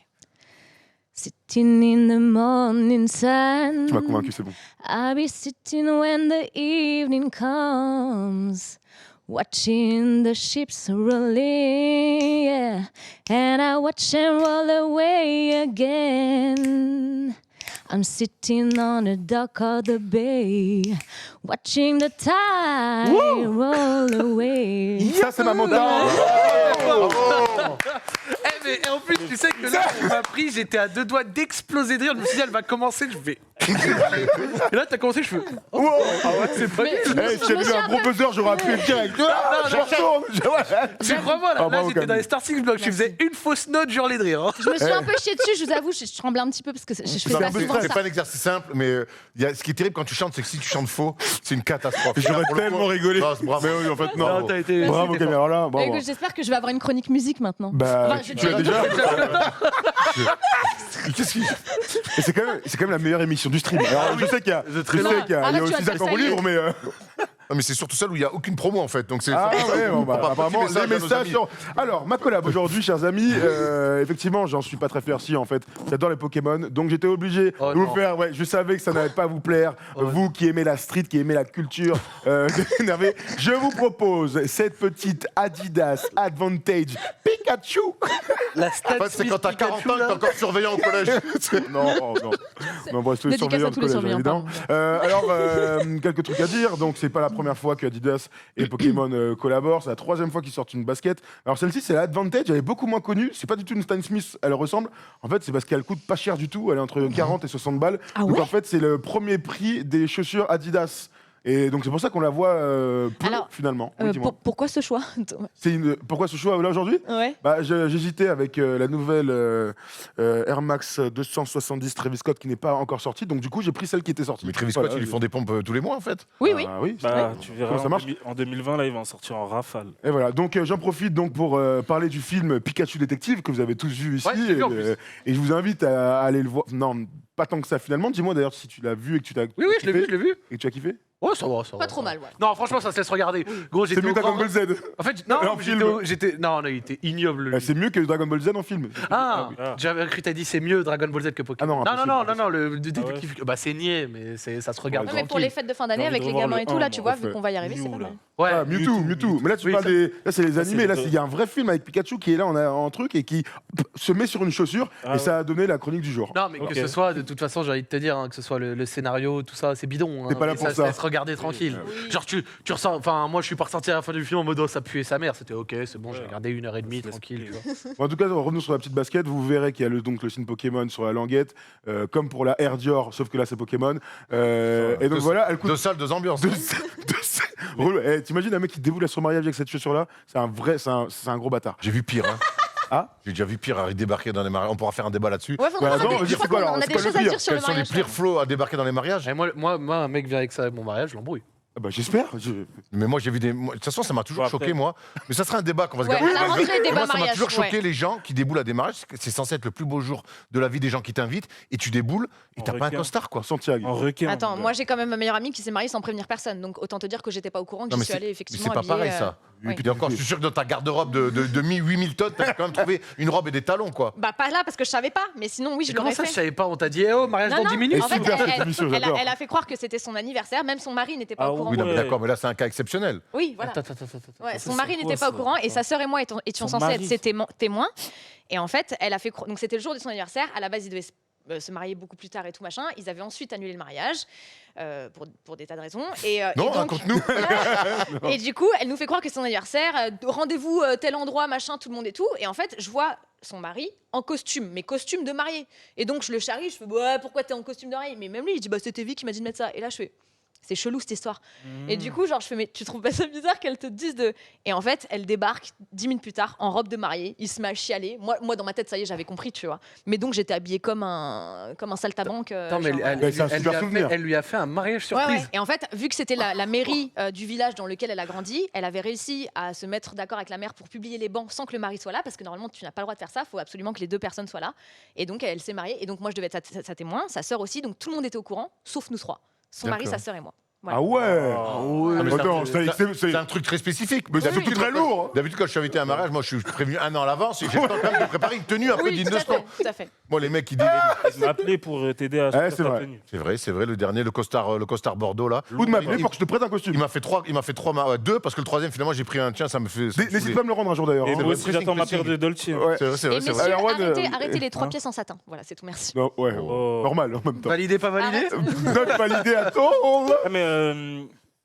Sitting in the morning sun. Tu m'as convaincu, c'est bon. I'll be sitting when the evening comes, watching the ships rolling, yeah. And I watch them roll away again. I'm sitting on the dock of the bay, watching the tide roll away. Ça, c'est ma montagne. Mais en plus, tu sais que là, on m'a pris, j'étais à deux doigts d'exploser de rire. Je me suis dit, elle va commencer, je vais. Et là, t'as commencé, je fais. Oh, ah ouais, c'est pas. Si j'avais eu un gros buzzer, j'aurais appuyé direct. non, Je retourne. C'est vraiment là, Ah, là bravo, j'étais dans Camille. les starting blocks, je faisais une fausse note, je hurlais de rire. Hein. Je me suis un peu chiée dessus, je vous avoue, je tremblais un petit peu parce que je fais Non, pas mais souvent c'est ça. pas un exercice simple, mais ce qui est terrible quand tu chantes, c'est que si tu chantes faux, c'est une catastrophe. J'aurais Pour le tellement coup, rigolé. non, c'est bravo. Mais oui, en fait, non. Non, t'as été. Bravo, c'était Camille. Alors là, bravo. Écoute, j'espère que je vais avoir une chronique musique maintenant. Bah, Enfin, je tu l'as dirais- déjà. Qu'est-ce qui- Et c'est quand même la meilleure émission du stream. Alors, je sais qu'il y a, C'est très je long. sais qu'il y a, il y a Arrête, tu vas aussi te Zach en faire roue salir. libre, mais. Non, mais c'est surtout celle où il n'y a aucune promo en fait. Donc c'est Ah c'est- ouais, bon, bah, on part apparemment, petit message les à nos messages amis. sont... Alors, ma collab aujourd'hui, chers amis, effectivement, j'en suis pas très fier si, en fait. J'adore les Pokémon, donc j'étais obligé Oh de vous non. faire... Ouais, je savais que ça n'allait pas vous plaire. Oh Vous qui aimez la street, qui aimez la culture, énervé, je vous propose cette petite Adidas Advantage Pikachu. La stat En fait, c'est quand t'as 40 ans que t'es encore surveillant au collège. Non, non. Non, bon, c'est les Dédicace surveillants à de tous les collège, surveillants, évidemment. Quelques trucs à dire. Donc, c'est pas la première fois que Adidas et Pokémon collaborent. C'est la troisième fois qu'ils sortent une basket. Alors, celle-ci, c'est la Advantage. Elle est beaucoup moins connue. C'est pas du tout une Stan Smith. Elle ressemble. En fait, c'est parce qu'elle coûte pas cher du tout. Elle est entre 40 et 60 balles. Ah Donc, ouais en fait, c'est le premier prix des chaussures Adidas. Et donc, c'est pour ça qu'on la voit peu, Alors, finalement. Oui, dis-moi. pourquoi ce choix Pourquoi ce choix là aujourd'hui? Ouais. Bah, j'hésitais avec la nouvelle Air Max 270 Travis Scott qui n'est pas encore sortie, donc du coup j'ai pris celle qui était sortie. Mais Travis Scott, Voilà, ils lui font des pompes tous les mois en fait. Oui, oui. Ah oui. Bah, tu verras, Comment ça marche en 2020, là, il va en sortir en rafale. Et voilà, donc j'en profite donc pour parler du film Pikachu Détective que vous avez tous vu ici, Ouais, j'ai vu en plus. et je vous invite à aller le voir. Non, pas tant que ça finalement. Dis-moi d'ailleurs si tu l'as vu et que tu t'as Oui, je l'ai vu, je l'ai vu. et que tu as kiffé. Ouais, ça va, ça va. Pas trop mal, ouais. Non, franchement, ça se laisse regarder. Gros, C'est j'étais mieux au que Dragon grand... Ball Z. En fait, non, En mais film. non, il était ignoble. lui. C'est mieux que Dragon Ball Z en film. Ah, oui. Ah. j'avais cru que t'as dit c'est mieux Dragon Ball Z que Pokémon. Ah non, impossible. non, le détective. Bah, c'est niais, mais ça se regarde Ouais, Ouais, mais pour tranquille. les fêtes de fin d'année J'ai envie avec de les revoir gamins le et tout, là, un, tu moi, vois, vu qu'on va y arriver, c'est Mew, pas là. mal. Ouais, Ah, Mewtwo, Mewtwo. Mais là, tu Oui, parles ça- des. Là, c'est les Ça, animés. c'est Là, les- il y a un vrai film avec Pikachu qui est là, on a un truc et qui se met sur une chaussure Ah et ouais. ça a donné la chronique du jour. Non, mais Ok. que ce soit, de toute façon, j'ai envie de te dire, hein, que ce soit le scénario, tout ça, c'est bidon. T'es pas là mais pour ça. ça. Se laisse regarder tranquille. Genre, tu ressens. Enfin, moi, je suis pas ressorti à la fin du film en mode, oh, ça puait sa mère. C'était ok, c'est bon, j'ai Ouais. regardé 1h30 Laisse tranquille. couler. Tu vois. Bon, en tout cas, revenons sur la petite basket. Vous verrez qu'il y a donc le signe Pokémon sur la languette, comme pour la Air Dior, sauf que là, c'est Pokémon. Et donc Deux- voilà, elle coûte Deux salles, deux ambiances. deux- Relou. T'imagines un mec qui déboule à son mariage avec cette chaussure-là? C'est un gros bâtard. J'ai vu pire. Hein. Ah J'ai déjà vu pire à débarquer dans les mariages. On pourra faire un débat là-dessus. Ouais, faudra attends, faire des- vas-y, je crois c'est quoi, qu'on alors a C'est des quoi le choses à pire dire sur Quels le sont les mariage. pires flots à débarquer dans les mariages? Et moi, un mec vient avec ça à mon mariage, je l'embrouille. Ah bah j'espère. Mais moi, j'ai vu des. De toute façon, ça m'a toujours Bon, après- choqué, moi. Mais ça sera un débat qu'on va se Ouais, garder. à la rentrée, débat Moi, ça m'a mariage, toujours choqué ouais. les gens qui déboulent à des mariages. C'est censé être le plus beau jour de la vie des gens qui t'invitent. Et tu déboules et En t'as pas un requin. costard, quoi. Santiago. En requin. Attends, moi j'ai quand même ma meilleure amie qui s'est mariée sans prévenir personne, donc autant te dire que j'étais pas au courant que Non, j'y mais suis allée mais effectivement c'est pas habillée, pareil, ça. oui. Et encore, je suis sûr que dans ta garde-robe de 8000 tonnes, t'as quand même trouvé une robe et des talons, quoi. Bah pas là parce que je savais pas, mais sinon oui je Mais comment l'aurais ça, fait. je savais pas? On t'a dit, eh oh, mariage Non, dans non, 10 minutes? en fait, super, cette elle, émission, elle a, j'adore. elle a fait croire que c'était son anniversaire, même son mari n'était pas Ah au courant. Oui, non, mais Ouais. d'accord, mais là, c'est un cas exceptionnel. Oui, voilà. Attends. Ouais, Ça, son c'est mari quoi, n'était pas ça au courant et sa sœur et moi étions Son censés mari. être ses témoins. Et en fait, elle a fait donc c'était le jour de son anniversaire. À la base, ils devaient se marier beaucoup plus tard et tout machin. Ils avaient ensuite annulé le mariage pour des tas de raisons. Non, et donc, raconte-nous. et du coup, elle nous fait croire que c'est son anniversaire. Rendez-vous tel endroit, machin, tout le monde et tout. Et en fait, je vois son mari en costume, mais costume de mariée. Et donc je le charrie, je fais ouais, pourquoi t'es en costume de mariée? Mais même lui, il dit bah c'était Vic qui m'a dit de mettre ça. Et là je fais c'est chelou cette histoire. Et du coup, genre, je fais, mais tu trouves pas ça bizarre qu'elle te dise de. Et en fait, elle débarque 10 minutes plus tard en robe de mariée. Il se met à chialer. Moi, dans ma tête, ça y est, j'avais compris, tu vois. Mais donc, j'étais habillée comme un saltabanque. Attends, mais genre, c'est un super souvenir. elle lui a fait un mariage Ouais, surprise. ouais. Et en fait, vu que c'était la mairie du village dans lequel elle a grandi, elle avait réussi à se mettre d'accord avec la mère pour publier les bancs sans que le mari soit là, parce que normalement, tu n'as pas le droit de faire ça. Il faut absolument que les deux personnes soient là. Et donc, elle s'est mariée. Et donc, moi, je devais être sa témoin, sa sœur aussi. Donc, tout le monde était au courant, sauf nous trois. Son mari, D'accord. sa sœur et moi. Voilà. Ah ouais. Ah, mais Attends, c'est un truc très spécifique. Mais c'est d'habitude, très moi, lourd. D'habitude, quand je suis invité à un mariage, moi, je suis prévenu un an à l'avance et j'ai le temps quand même de préparer une tenue un peu Oui, digne tout de à ce nom. fait, tout à fait. Moi, les mecs qui délirent. Il m'a appelé pour t'aider à Ouais, choisir c'est ta vrai. tenue. C'est vrai, le dernier, le costard Bordeaux, là. Ou de m'appeler pour que je te prête un costume. Il m'a fait deux, parce que le troisième, finalement, j'ai pris un. Tiens, ça me fait. N'hésite pas à me le rendre un jour d'ailleurs. Et hein. moi vrai, aussi, pressing, j'attends ma pressing. paire de Dolce. Ouais. C'est vrai, c'est Et vrai, c'est messieurs, vrai. Alors, Erwan, arrêtez les 3 hein. pièces en satin. Voilà, c'est tout, merci. Non, ouais, Oh. normal en même temps. Validé, pas validé? Arrête. Note validée, attends. Ah, mais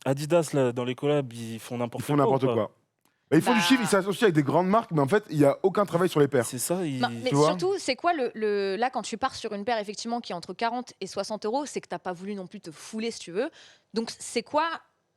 Adidas, là, dans les collabs, ils font n'importe Ils quoi. font n'importe ou pas quoi. Bah, ils font Bah. du chiffre, ils s'associent avec des grandes marques, mais en fait, il n'y a aucun travail sur les paires. C'est ça, ils... Non, mais tu vois surtout, c'est quoi là quand tu pars sur une paire effectivement qui est entre 40 et 60 euros, c'est que t'as pas voulu non plus te fouler si tu veux. Donc c'est quoi?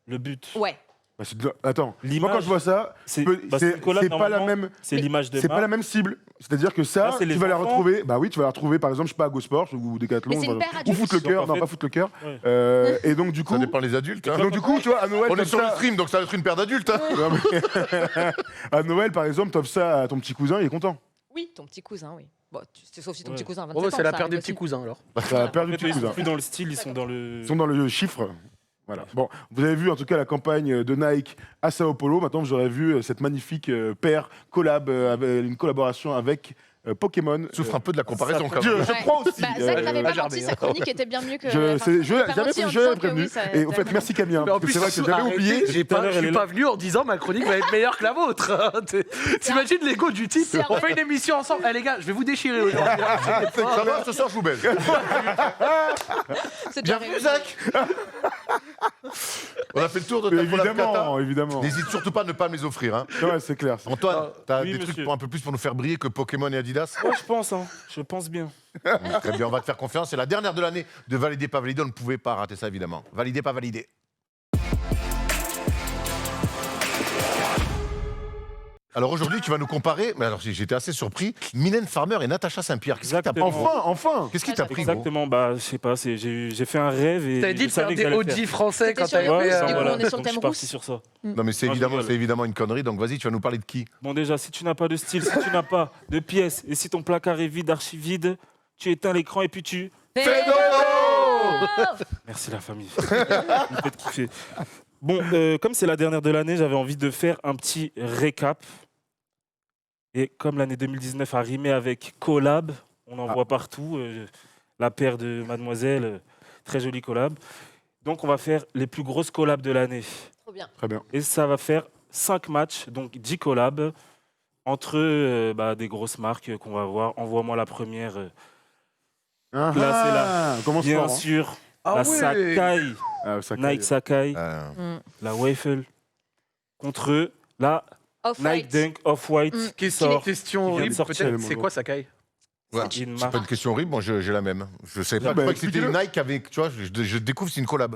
le but. Ouais. Bah, attends, moi L'image, quand je vois ça, c'est c'est c'est une collab, c'est pas la normalement, même. c'est l'image de C'est pas marque. la même cible. C'est-à-dire que ça, Là, c'est tu les vas la enfants. retrouver. Bah oui, tu vas la retrouver par exemple, je sais pas, à Go Sport ou Decathlon. Mais c'est une paire ou adulte. Foot le cœur. Donc, en Non, fait- pas Foot le cœur. Ouais. Et donc du coup. Ça dépend des adultes. hein. Donc du coup, tu vois, à Noël, On est t'offres sur le ça- stream, donc ça va être une paire d'adultes. hein. Non, mais- à Noël, par exemple, t'offres ça à ton petit cousin, il est content. Oui, ton petit cousin, oui. Bon, sauf si ton Ouais. petit cousin a 27 Oh, ans. c'est la ça paire des arrive petits aussi. cousins alors. Ça a perdu En le fait, petit ils sont cousin. plus dans le style, ils sont dans le. Ils sont dans le chiffre. Voilà. Bon, vous avez vu en tout cas la campagne de Nike à Sao Paulo. Maintenant, vous aurez vu cette magnifique paire collab, avec une collaboration avec Pokémon. Souffre un peu de la comparaison quand Je même. crois aussi. Bah, Zach n'avait pas Jardin. menti, sa chronique était bien mieux que. Je enfin, sais- il avait pas j'avais menti en j'avais disant que prévenu. oui, ça- Et au fait, merci Camille. Mais en Parce que plus, c'est vrai que j'avais arrêtez, oublié. Je Tout à l'heure, elle suis est pas là. venu en disant ma chronique va être meilleure que la vôtre. T'imagines l'ego du type? C'est On fait une émission ensemble. Eh les gars, je vais vous déchirer aujourd'hui. Ça va, ce soir, je vous baise. C'est déjà Bienvenue, arrivé. Zach. On a fait le tour de ta collab Évidemment, Kata. évidemment. N'hésite surtout pas à ne pas me les offrir. Hein. Ouais, c'est clair. Antoine, t'as Oui, des monsieur. trucs pour un peu plus pour nous faire briller que Pokémon et Adidas? Ouais, je pense, hein. Je pense bien. Très bien, on va te faire confiance. C'est la dernière de l'année de valider, pas valider. On ne pouvait pas rater ça, évidemment. Valider, pas valider. Alors aujourd'hui, tu vas nous comparer, mais alors j'étais assez surpris, Mylène Farmer et Natacha Saint-Pierre. Qu'est-ce qui t'a pris, Exactement. gros Enfin. Qu'est-ce qui t'a pris, gros Exactement, bah, je sais pas, j'ai fait un rêve et. T'avais dit je de faire savais que des j'allais le OG français C'était quand sur t'avais les Ouais, Rousse, fait. du coup, voilà. on est sur le Donc, thème je suis parti rousse. sur ça. Non mais c'est Non, je évidemment, rigole. c'est évidemment une connerie, donc vas-y, tu vas nous parler de qui? Bon, déjà, si tu n'as pas de style, si tu n'as pas de pièces et si ton placard est vide, archi vide, tu éteins l'écran et puis tu. Merci la famille. Vous me faites kiffer. Bon, comme c'est la dernière de l'année, j'avais envie de faire un petit récap. Et comme l'année 2019 a rimé avec collab, on en voit partout. La paire de Mademoiselle, très jolie collab. Donc on va faire les plus grosses collabs de l'année. Trop bien. Très bien. Et ça va faire 5 matchs, donc 10 collabs, entre des grosses marques qu'on va voir. Envoie-moi la première. Ah, Là, c'est là. Commence Bien fort, hein. sûr, Ah la ouais. Sakai, Ah, ça Nike Sakai, Euh, la Waffle, contre la Off-white. Nike Dunk Off-White Mm. qui sort. Question Qui vient de horrible, sortir. peut-être. C'est quoi Sakai? voilà. Une C'est marque. pas une question horrible, moi j'ai la même. Je savais pas, Ah bah, je crois que c'était expliquez-le. Nike avec, tu vois, je découvre c'est une collab.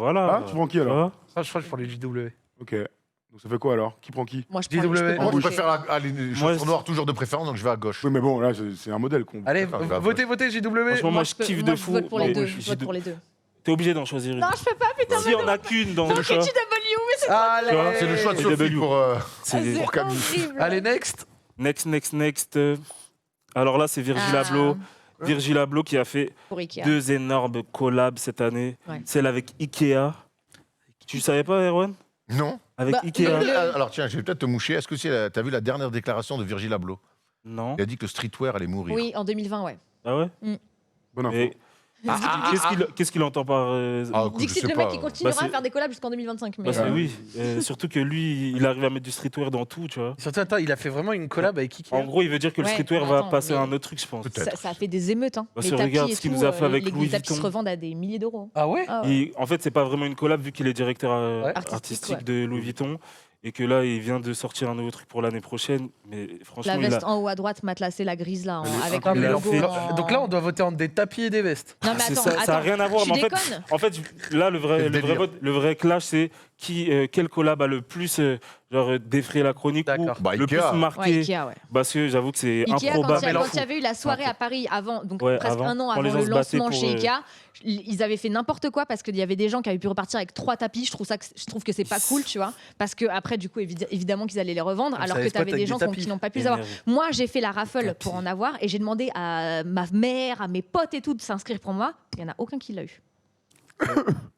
voilà. Ah, tu prends qui alors? vois. Ah, je crois que je prends les JW. Ok. Donc ça fait quoi alors? Qui prend qui? Moi, je JW. prends, je peux pas Moi, je bouger. préfère aller Moi, chaussures noires toujours de préférence, donc je vais à gauche. Oui, mais bon, là, c'est un modèle qu'on. Allez, D'accord, je vais à votez, JW. Franchement, moi, je peux- kiffe moi, de je fou. vote pour les mais deux. je Je suis vote de- pour les deux. T'es obligé d'en choisir une. Non, je peux pas, putain. S'il y en a qu'une dans Faut le que choix, JW, mais c'est Allez, C'est le choix de Et Sophie W. pour. c'est Pour Camille. horrible. Allez, next. next. Alors là, c'est Virgil Ah. Abloh. Virgil Abloh qui a fait Pour Ikea. 2 énormes collabs cette année. Ouais. Celle avec Ikea. Tu savais pas, Erwan? Non. Avec Bah, Ikea. Alors tiens, je vais peut-être te moucher. Est-ce que t'as vu la dernière déclaration de Virgil Abloh? Non. Il a dit que le streetwear allait mourir. Oui, en 2020, ouais. Ah ouais? Bonne info. Mais qu'est-ce qu'il entend par. Ah, écoute, Dixit, je sais le mec, pas. il continuera Bah, c'est- à faire des collabs jusqu'en 2025. Mais Parce que Ouais. oui, surtout que lui, il arrive à mettre du streetwear dans tout, tu vois. Surtout, attends, il a fait vraiment une collab avec Ikea. En gros, il veut dire que le Ouais, streetwear mais va attends, passer à mais- un autre truc, je pense. Peut-être. ça a fait des émeutes. Hein. Bah, Les si on tapis regarde et ce qu'il tout, nous a fait avec les Louis tapis se Vuitton. revendent à des milliers d'euros. Ah ouais Ah ouais. En fait, c'est pas vraiment une collab vu qu'il est directeur Ouais. artistique ouais. de Louis Vuitton et que là, il vient de sortir un nouveau truc pour l'année prochaine. Mais franchement, La il a- veste en haut à droite, matelassée, la grise là, avec Attends, le mais logo. fait- en- Donc là, on doit voter entre des tapis et des vestes. Non, mais c'est attends, ça, ça a attends. rien à voir. Tu Mais déconnes en fait, là, le C'est vrai, le le vrai délire. vote- le vrai clash, c'est quel collab a le plus défrayé la chronique ou D'accord. Bah, le Ikea. plus marqué. Ouais, Ikea, ouais. Parce que j'avoue que c'est Ikea, improbable. quand il y avait eu la soirée à Paris avant, donc Ouais, presque avant, un an quand avant les gens le se battaient lancement pour, chez Ikea, ils avaient fait n'importe quoi parce qu'il y avait des gens qui avaient pu repartir avec 3 tapis. Je trouve que c'est pas cool, tu vois. Parce que après, du coup, évidemment qu'ils allaient les revendre, Comme alors ça que tu exploite avais des avec gens des qui tapis. n'ont pas pu les avoir. Énervé. Moi, j'ai fait la raffle Tapis. pour en avoir et j'ai demandé à ma mère, à mes potes et tout de s'inscrire pour moi. Il y en a aucun qui l'a eu.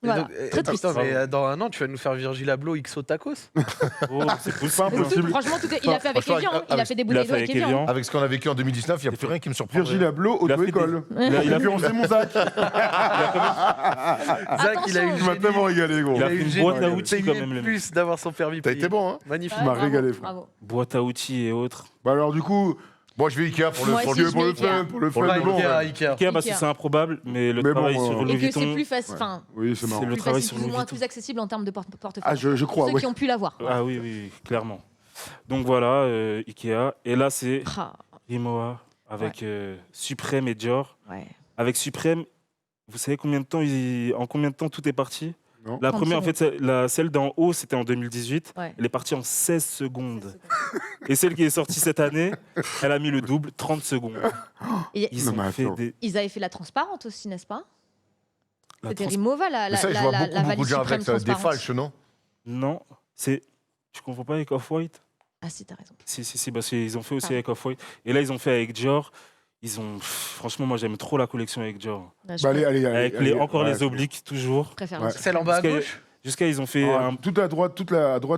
Voilà, très triste. Attends, mais dans un an, tu vas nous faire Virgil Abloh XO Tacos Oh, c'est possible. Pas impossible. Franchement, il a fait avec Franchement, Evian. hein. Il a avec- fait des il a bouteilles fait d'eau avec avec Evian. Evian. Avec ce qu'on a vécu en 2019, il n'y a plus rien qui me surprend. Virgil Abloh, Il a fait auto-école. Il a- il a- Influencé mon sac. Zach, il a eu Attention. Il m'a tellement régalé, gros. Il a eu fait une le boîte génie à de outils payer quand même, le mec. plus d'avoir son permis T'as payé. été bon, hein? Magnifique. Il m'a Bravo, régalé, frère. bravo. Boîte à outils et autres. Bah alors, du coup, Bon, je vais Ikea pour le Moi pour aussi, le- je pour le vais Ikea. fun, pour le Pour fun, le mais bon. Ikea, Ikea. Ikea, parce que Ikea. c'est improbable, mais le Mais bon, travail sur Louis Et que c'est Vuitton. plus facile, enfin, Oui, c'est marrant. C'est le plus travail facile, sur plus ou Louis moins Vuitton. plus accessible en termes de portefeuille. Ah, je crois, Ceux ouais. qui ont pu l'avoir. Ah oui, clairement. Donc voilà, Ikea. Et là, c'est Ah, Rimowa avec Suprême et Dior. ouais. Avec Suprême, vous savez en combien de temps tout est parti? Non. La 30 première, en fait, celle d'en haut, c'était en 2018. Ouais. Elle est partie en 16 secondes. Et celle qui est sortie cette année, elle a mis le double, 30 secondes. Et Ils Non, ont mais fait attends. des... ils avaient fait la transparente aussi, n'est-ce pas? la C'était trans- Rimowa, la Mais ça, je vois beaucoup de valise gens suprême avec ça, des transparente. falches, non? Non, c'est... Tu confonds pas avec Off-White? Ah si, t'as raison. Si, parce qu'ils ont fait aussi Pardon. avec Off-White. Et là, ils ont fait avec Dior. Franchement, moi, j'aime trop la collection avec Dior. Là, je Bah, allez, Avec allez, encore ouais, les obliques, toujours. préfère Ouais. le Celle en bas à Parce que- gauche Jusqu'à, ils ont fait Ah, un... toute la droite,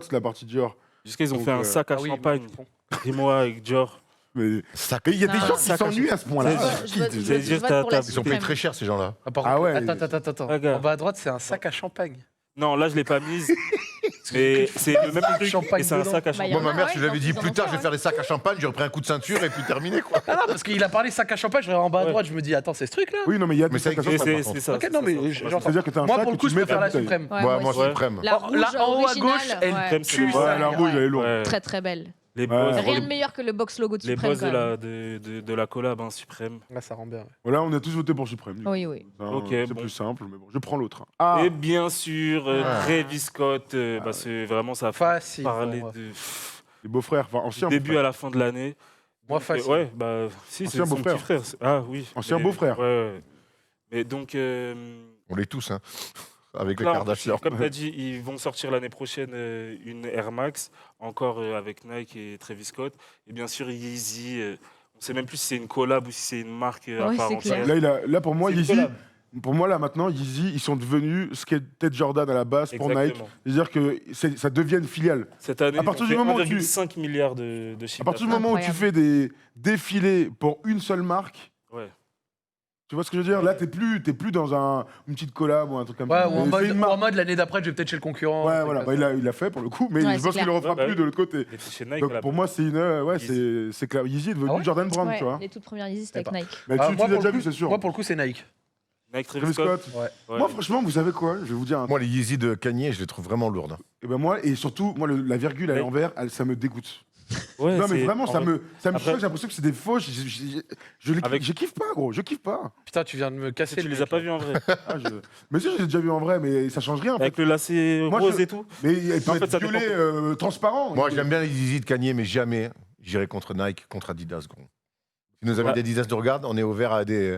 c'est la partie Dior. Jusqu'à, ils ont Donc, fait un sac à Ah oui, champagne. bon. Rimowa avec Dior. Mais Ça, il y a des Ah, gens qui ça cache- s'ennuient à ce point-là. C'est- Je vote- je vote- je C'est-à-dire, vote pour la t'as- Ils ont payé suprême. très cher, ces gens-là. Ah, par Ah contre, ouais. Attends. Ah, gars. En bas à droite, c'est un sac à champagne. Non, là, je l'ai pas mise. Mais c'est le même truc. champagne Et c'est un dedans. sac à Bah, y champagne. en Moi, a, ma mère, ouais, si je lui avais ils dit en ont plus tard, fait, je vais faire des sacs à champagne, j'aurais pris un coup de ceinture et puis terminé, quoi. Ah non, parce qu'il a parlé sac à champagne, je regarde en bas à Ouais. droite, je me dis, attends, c'est ce truc-là Oui, non, mais il y a Mais des ça sacs à existe, champagne, C'est par contre. ça. Ok, c'est non, ça, mais c'est j'entends. ça. C'est-à-dire que t'as un Moi, sac pour le où coup, tu je mets préfère ta la bouteille. suprême. Ouais, Ouais, moi, aussi. suprême. La Oh, rouge là, en haut à originale, gauche, elle ouais. Crème, c'est tue le ça. Ouais, la rouge, elle est lourde. Ouais. Très très belle. Les Ouais. boss, Rien de meilleur que le box logo de les Suprême. boss de quand même. de la collab, hein, Suprême. Là, ça rend bien. ouais. Voilà, on a tous voté pour Suprême. du coup. Oui, oui. Ça, Ok, c'est bon. plus simple, mais bon, je prends l'autre. Ah, Et bien sûr, Ah. Travis Scott, c'est vraiment ça a Facile. parler bon, de les beaux-frères, enfin anciens début beaux-frères. à la fin de l'année. Moi, Donc, facile. Ouais, bah si, c'est Ancien son beau-frère. petit frère. Ah oui. Ancien Mais- beau-frère. Ouais. Mais donc, On l'est tous, hein. Avec les là, Kardashians. comme tu as dit, ils vont sortir l'année prochaine une Air Max, encore avec Nike et Travis Scott. Et bien sûr, Yeezy. On ne sait même plus si c'est une collab ou si c'est une marque à Ouais, part c'est entière. clair. Là, pour moi, C'est une Yeezy, collab. pour moi, là, maintenant, Yeezy, ils sont devenus ce qu'était Jordan à la base pour Nike. Exactement. C'est-à-dire que ça devient une filiale. Cette année, À partir ils du ont fait moment où tu- 1,5 milliard de chiffre À partir du moment où tu fais des défilés pour une seule marque, Ouais. tu vois ce que je veux dire? Là, t'es plus dans une petite collab ou un truc comme Ouais, ça. ou en Mais mode, fais une ou marque. en mode l'année d'après, je vais peut-être chez le concurrent. Ouais, un truc voilà, comme bah, ça. il l'a fait pour le coup, mais Ouais, je c'est pense qu'il le clair. refera Ouais, bah plus oui. de l'autre côté. Il était chez Nike à Donc la pour base. moi, c'est clair. Yeezy est devenu Ah ouais Jordan Brand, Ouais. tu vois. Les toutes premières Yeezy, c'était Je sais avec Nike. Mais Ah, tu moi, l'as pour déjà le vu, coup- c'est sûr. Moi, pour le coup, c'est Nike. Nike, Travis Scott. Ouais. Ouais. Moi, franchement, vous savez quoi? Je vais vous dire un truc. Moi, les Yeezy de Kanye, je les trouve vraiment lourdes. Et ben moi, et surtout, moi, la virgule à Ouais. l'envers, ça me dégoûte. Ouais, Non, mais c'est- vraiment, en ça vrai- me choque, Après- j'ai l'impression que c'est des faux. Je kiffe pas, gros, je kiffe pas. Putain, tu viens de me casser Tu le les as mec, pas là. vus en vrai. Ah, mais si, j'ai déjà vu en vrai, mais ça change rien. En fait. Avec le lacet Moi, rose je- et tout. Mais il peut En fait, être ça violet, dépend. transparent. Moi, j'aime bien les Yeezy de Kanye, mais jamais j'irai contre Nike, contre Adidas, gros. Si nos amis Ouais. d'Adidas nous regardent, on est ouvert à des.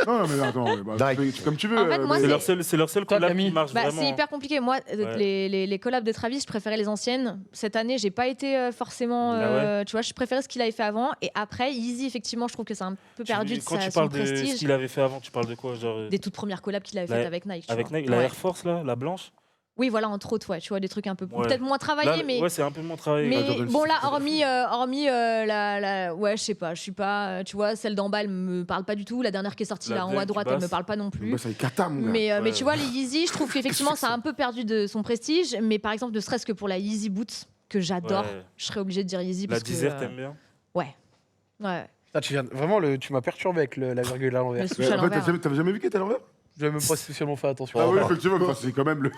Non, mais attends, Nike. tu fais comme tu veux. En fait, moi, C'est leur seul Toi, collab Camille qui marche Bah, vraiment. c'est hyper compliqué. Moi, Ouais. les collabs de Travis, je préférais les anciennes. Cette année, j'ai pas été forcément. Ah ouais. Tu vois, je préférais ce qu'il avait fait avant. Et après, Yeezy, effectivement, je trouve que c'est un peu perdu de Quand tu son parles de ce prestige. qu'il avait fait avant, tu parles de quoi genre, Des toutes premières collabs qu'il avait La- faites avec Nike. tu avec vois. Nike, la Ouais. Air Force, là, la blanche. Oui, voilà, entre autres, ouais, tu vois, des trucs un peu Ouais. peut-être moins travaillés, Là, mais. Ouais, c'est un peu moins travaillé. Mais Jordan bon, six, là, c'est hormis ouais, je sais pas, je suis pas, tu vois, celle d'en bas, elle me parle pas du tout. La dernière qui est sortie La là en haut deuxième à qui droite, elle me passe. parle pas non plus. Bah, c'est Kata, mon gars. Mais Ouais. tu vois, les Yeezy, je trouve qu'effectivement, ça a un peu perdu de son prestige. Mais par exemple, ne serait-ce que pour la Yeezy Boots, que j'adore, Ouais. je serais obligée de dire Yeezy. La parce que, Desert, t'aimes bien Ouais. Putain, vraiment, tu m'as perturbé avec la virgule à l'envers. Le souche Mais à en fait, l'envers. t'avais jamais vu qu'elle était à l'envers? J'avais même pas spécialement fait attention. Ah oui, effectivement, enfin, c'est quand même le,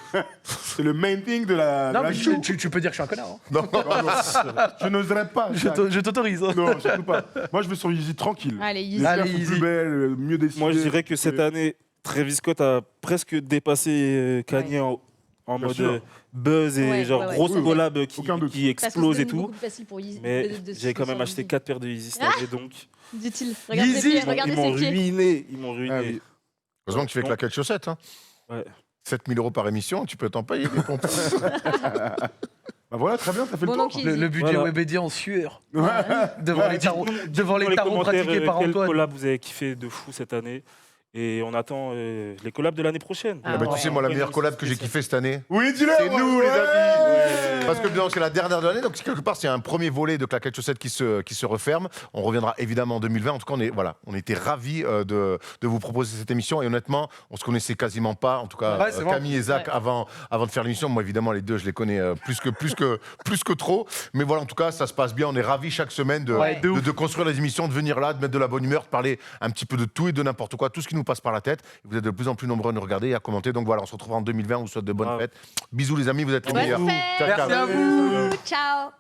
c'est le main thing de la. Non, de la mais show. tu peux dire que je suis un connard. hein. Non, Je n'oserais pas. Je t'autorise. hein. Non, surtout pas. Moi, je vais sur Yeezy tranquille. Allez, Les Yeezy. Allez, paires sont Yeezy. plus belles, mieux dessinées. Moi, je dirais que cette année, Travis Scott a presque dépassé Kanye en Bien mode sûr. buzz et Ouais, genre ouais, ouais. grosse Oui, oui. collab Aucun doute. qui Parce que explose c'est et devenu tout. beaucoup plus facile pour Yeezy Mais de j'ai quand même sur acheté Yeezy. 4 paires de Yeezy cette année, donc Dit-il. Regarde Yeezy, ses pieds, ils regardez m'ont ses pieds. ruiné. Ils m'ont ruiné. Ah oui. heureusement que tu fais claquer de chaussettes. Hein. Ouais. 7 000 € par émission, tu peux t'en payer. Des pompes. Bah voilà, très bien, t'as fait Bon, le donc, tour. Yeezy. Le budget Voilà. Webédia en sueur. Ouais. Devant les tarots, devant les tarots commentaires, pratiqués par quelle Antoine. collab vous avez kiffé de fou cette année. Et on attend les collabs de l'année prochaine. Ah Ah bah, ouais. tu sais, moi, la meilleure collab que j'ai kiffé cette année, Oui, dis-le. c'est nous, les ouais. amis. Parce que c'est la dernière de l'année, donc quelque part, c'est un premier volet de claquettes chaussettes qui se referme. On reviendra évidemment en 2020. En tout cas, on était ravis de vous proposer cette émission. Et honnêtement, on se connaissait quasiment pas. En tout cas, Ouais, c'est vrai. Camille et Zach, Ouais. avant de faire l'émission. Moi, évidemment, les deux, je les connais plus que trop. Mais voilà, en tout cas, ça se passe bien. On est ravis chaque semaine Ouais, de ouf. de construire les émissions, de venir là, de mettre de la bonne humeur, de parler un petit peu de tout et de n'importe quoi, tout ce qui nous passe par la tête. Vous êtes de plus en plus nombreux à nous regarder et à commenter. Donc voilà, on se retrouve en 2020. On vous souhaite de bonnes Grave. fêtes. Bisous les amis, vous êtes les Bonne meilleurs. fête. Ciao, ciao. Merci à vous. Ciao.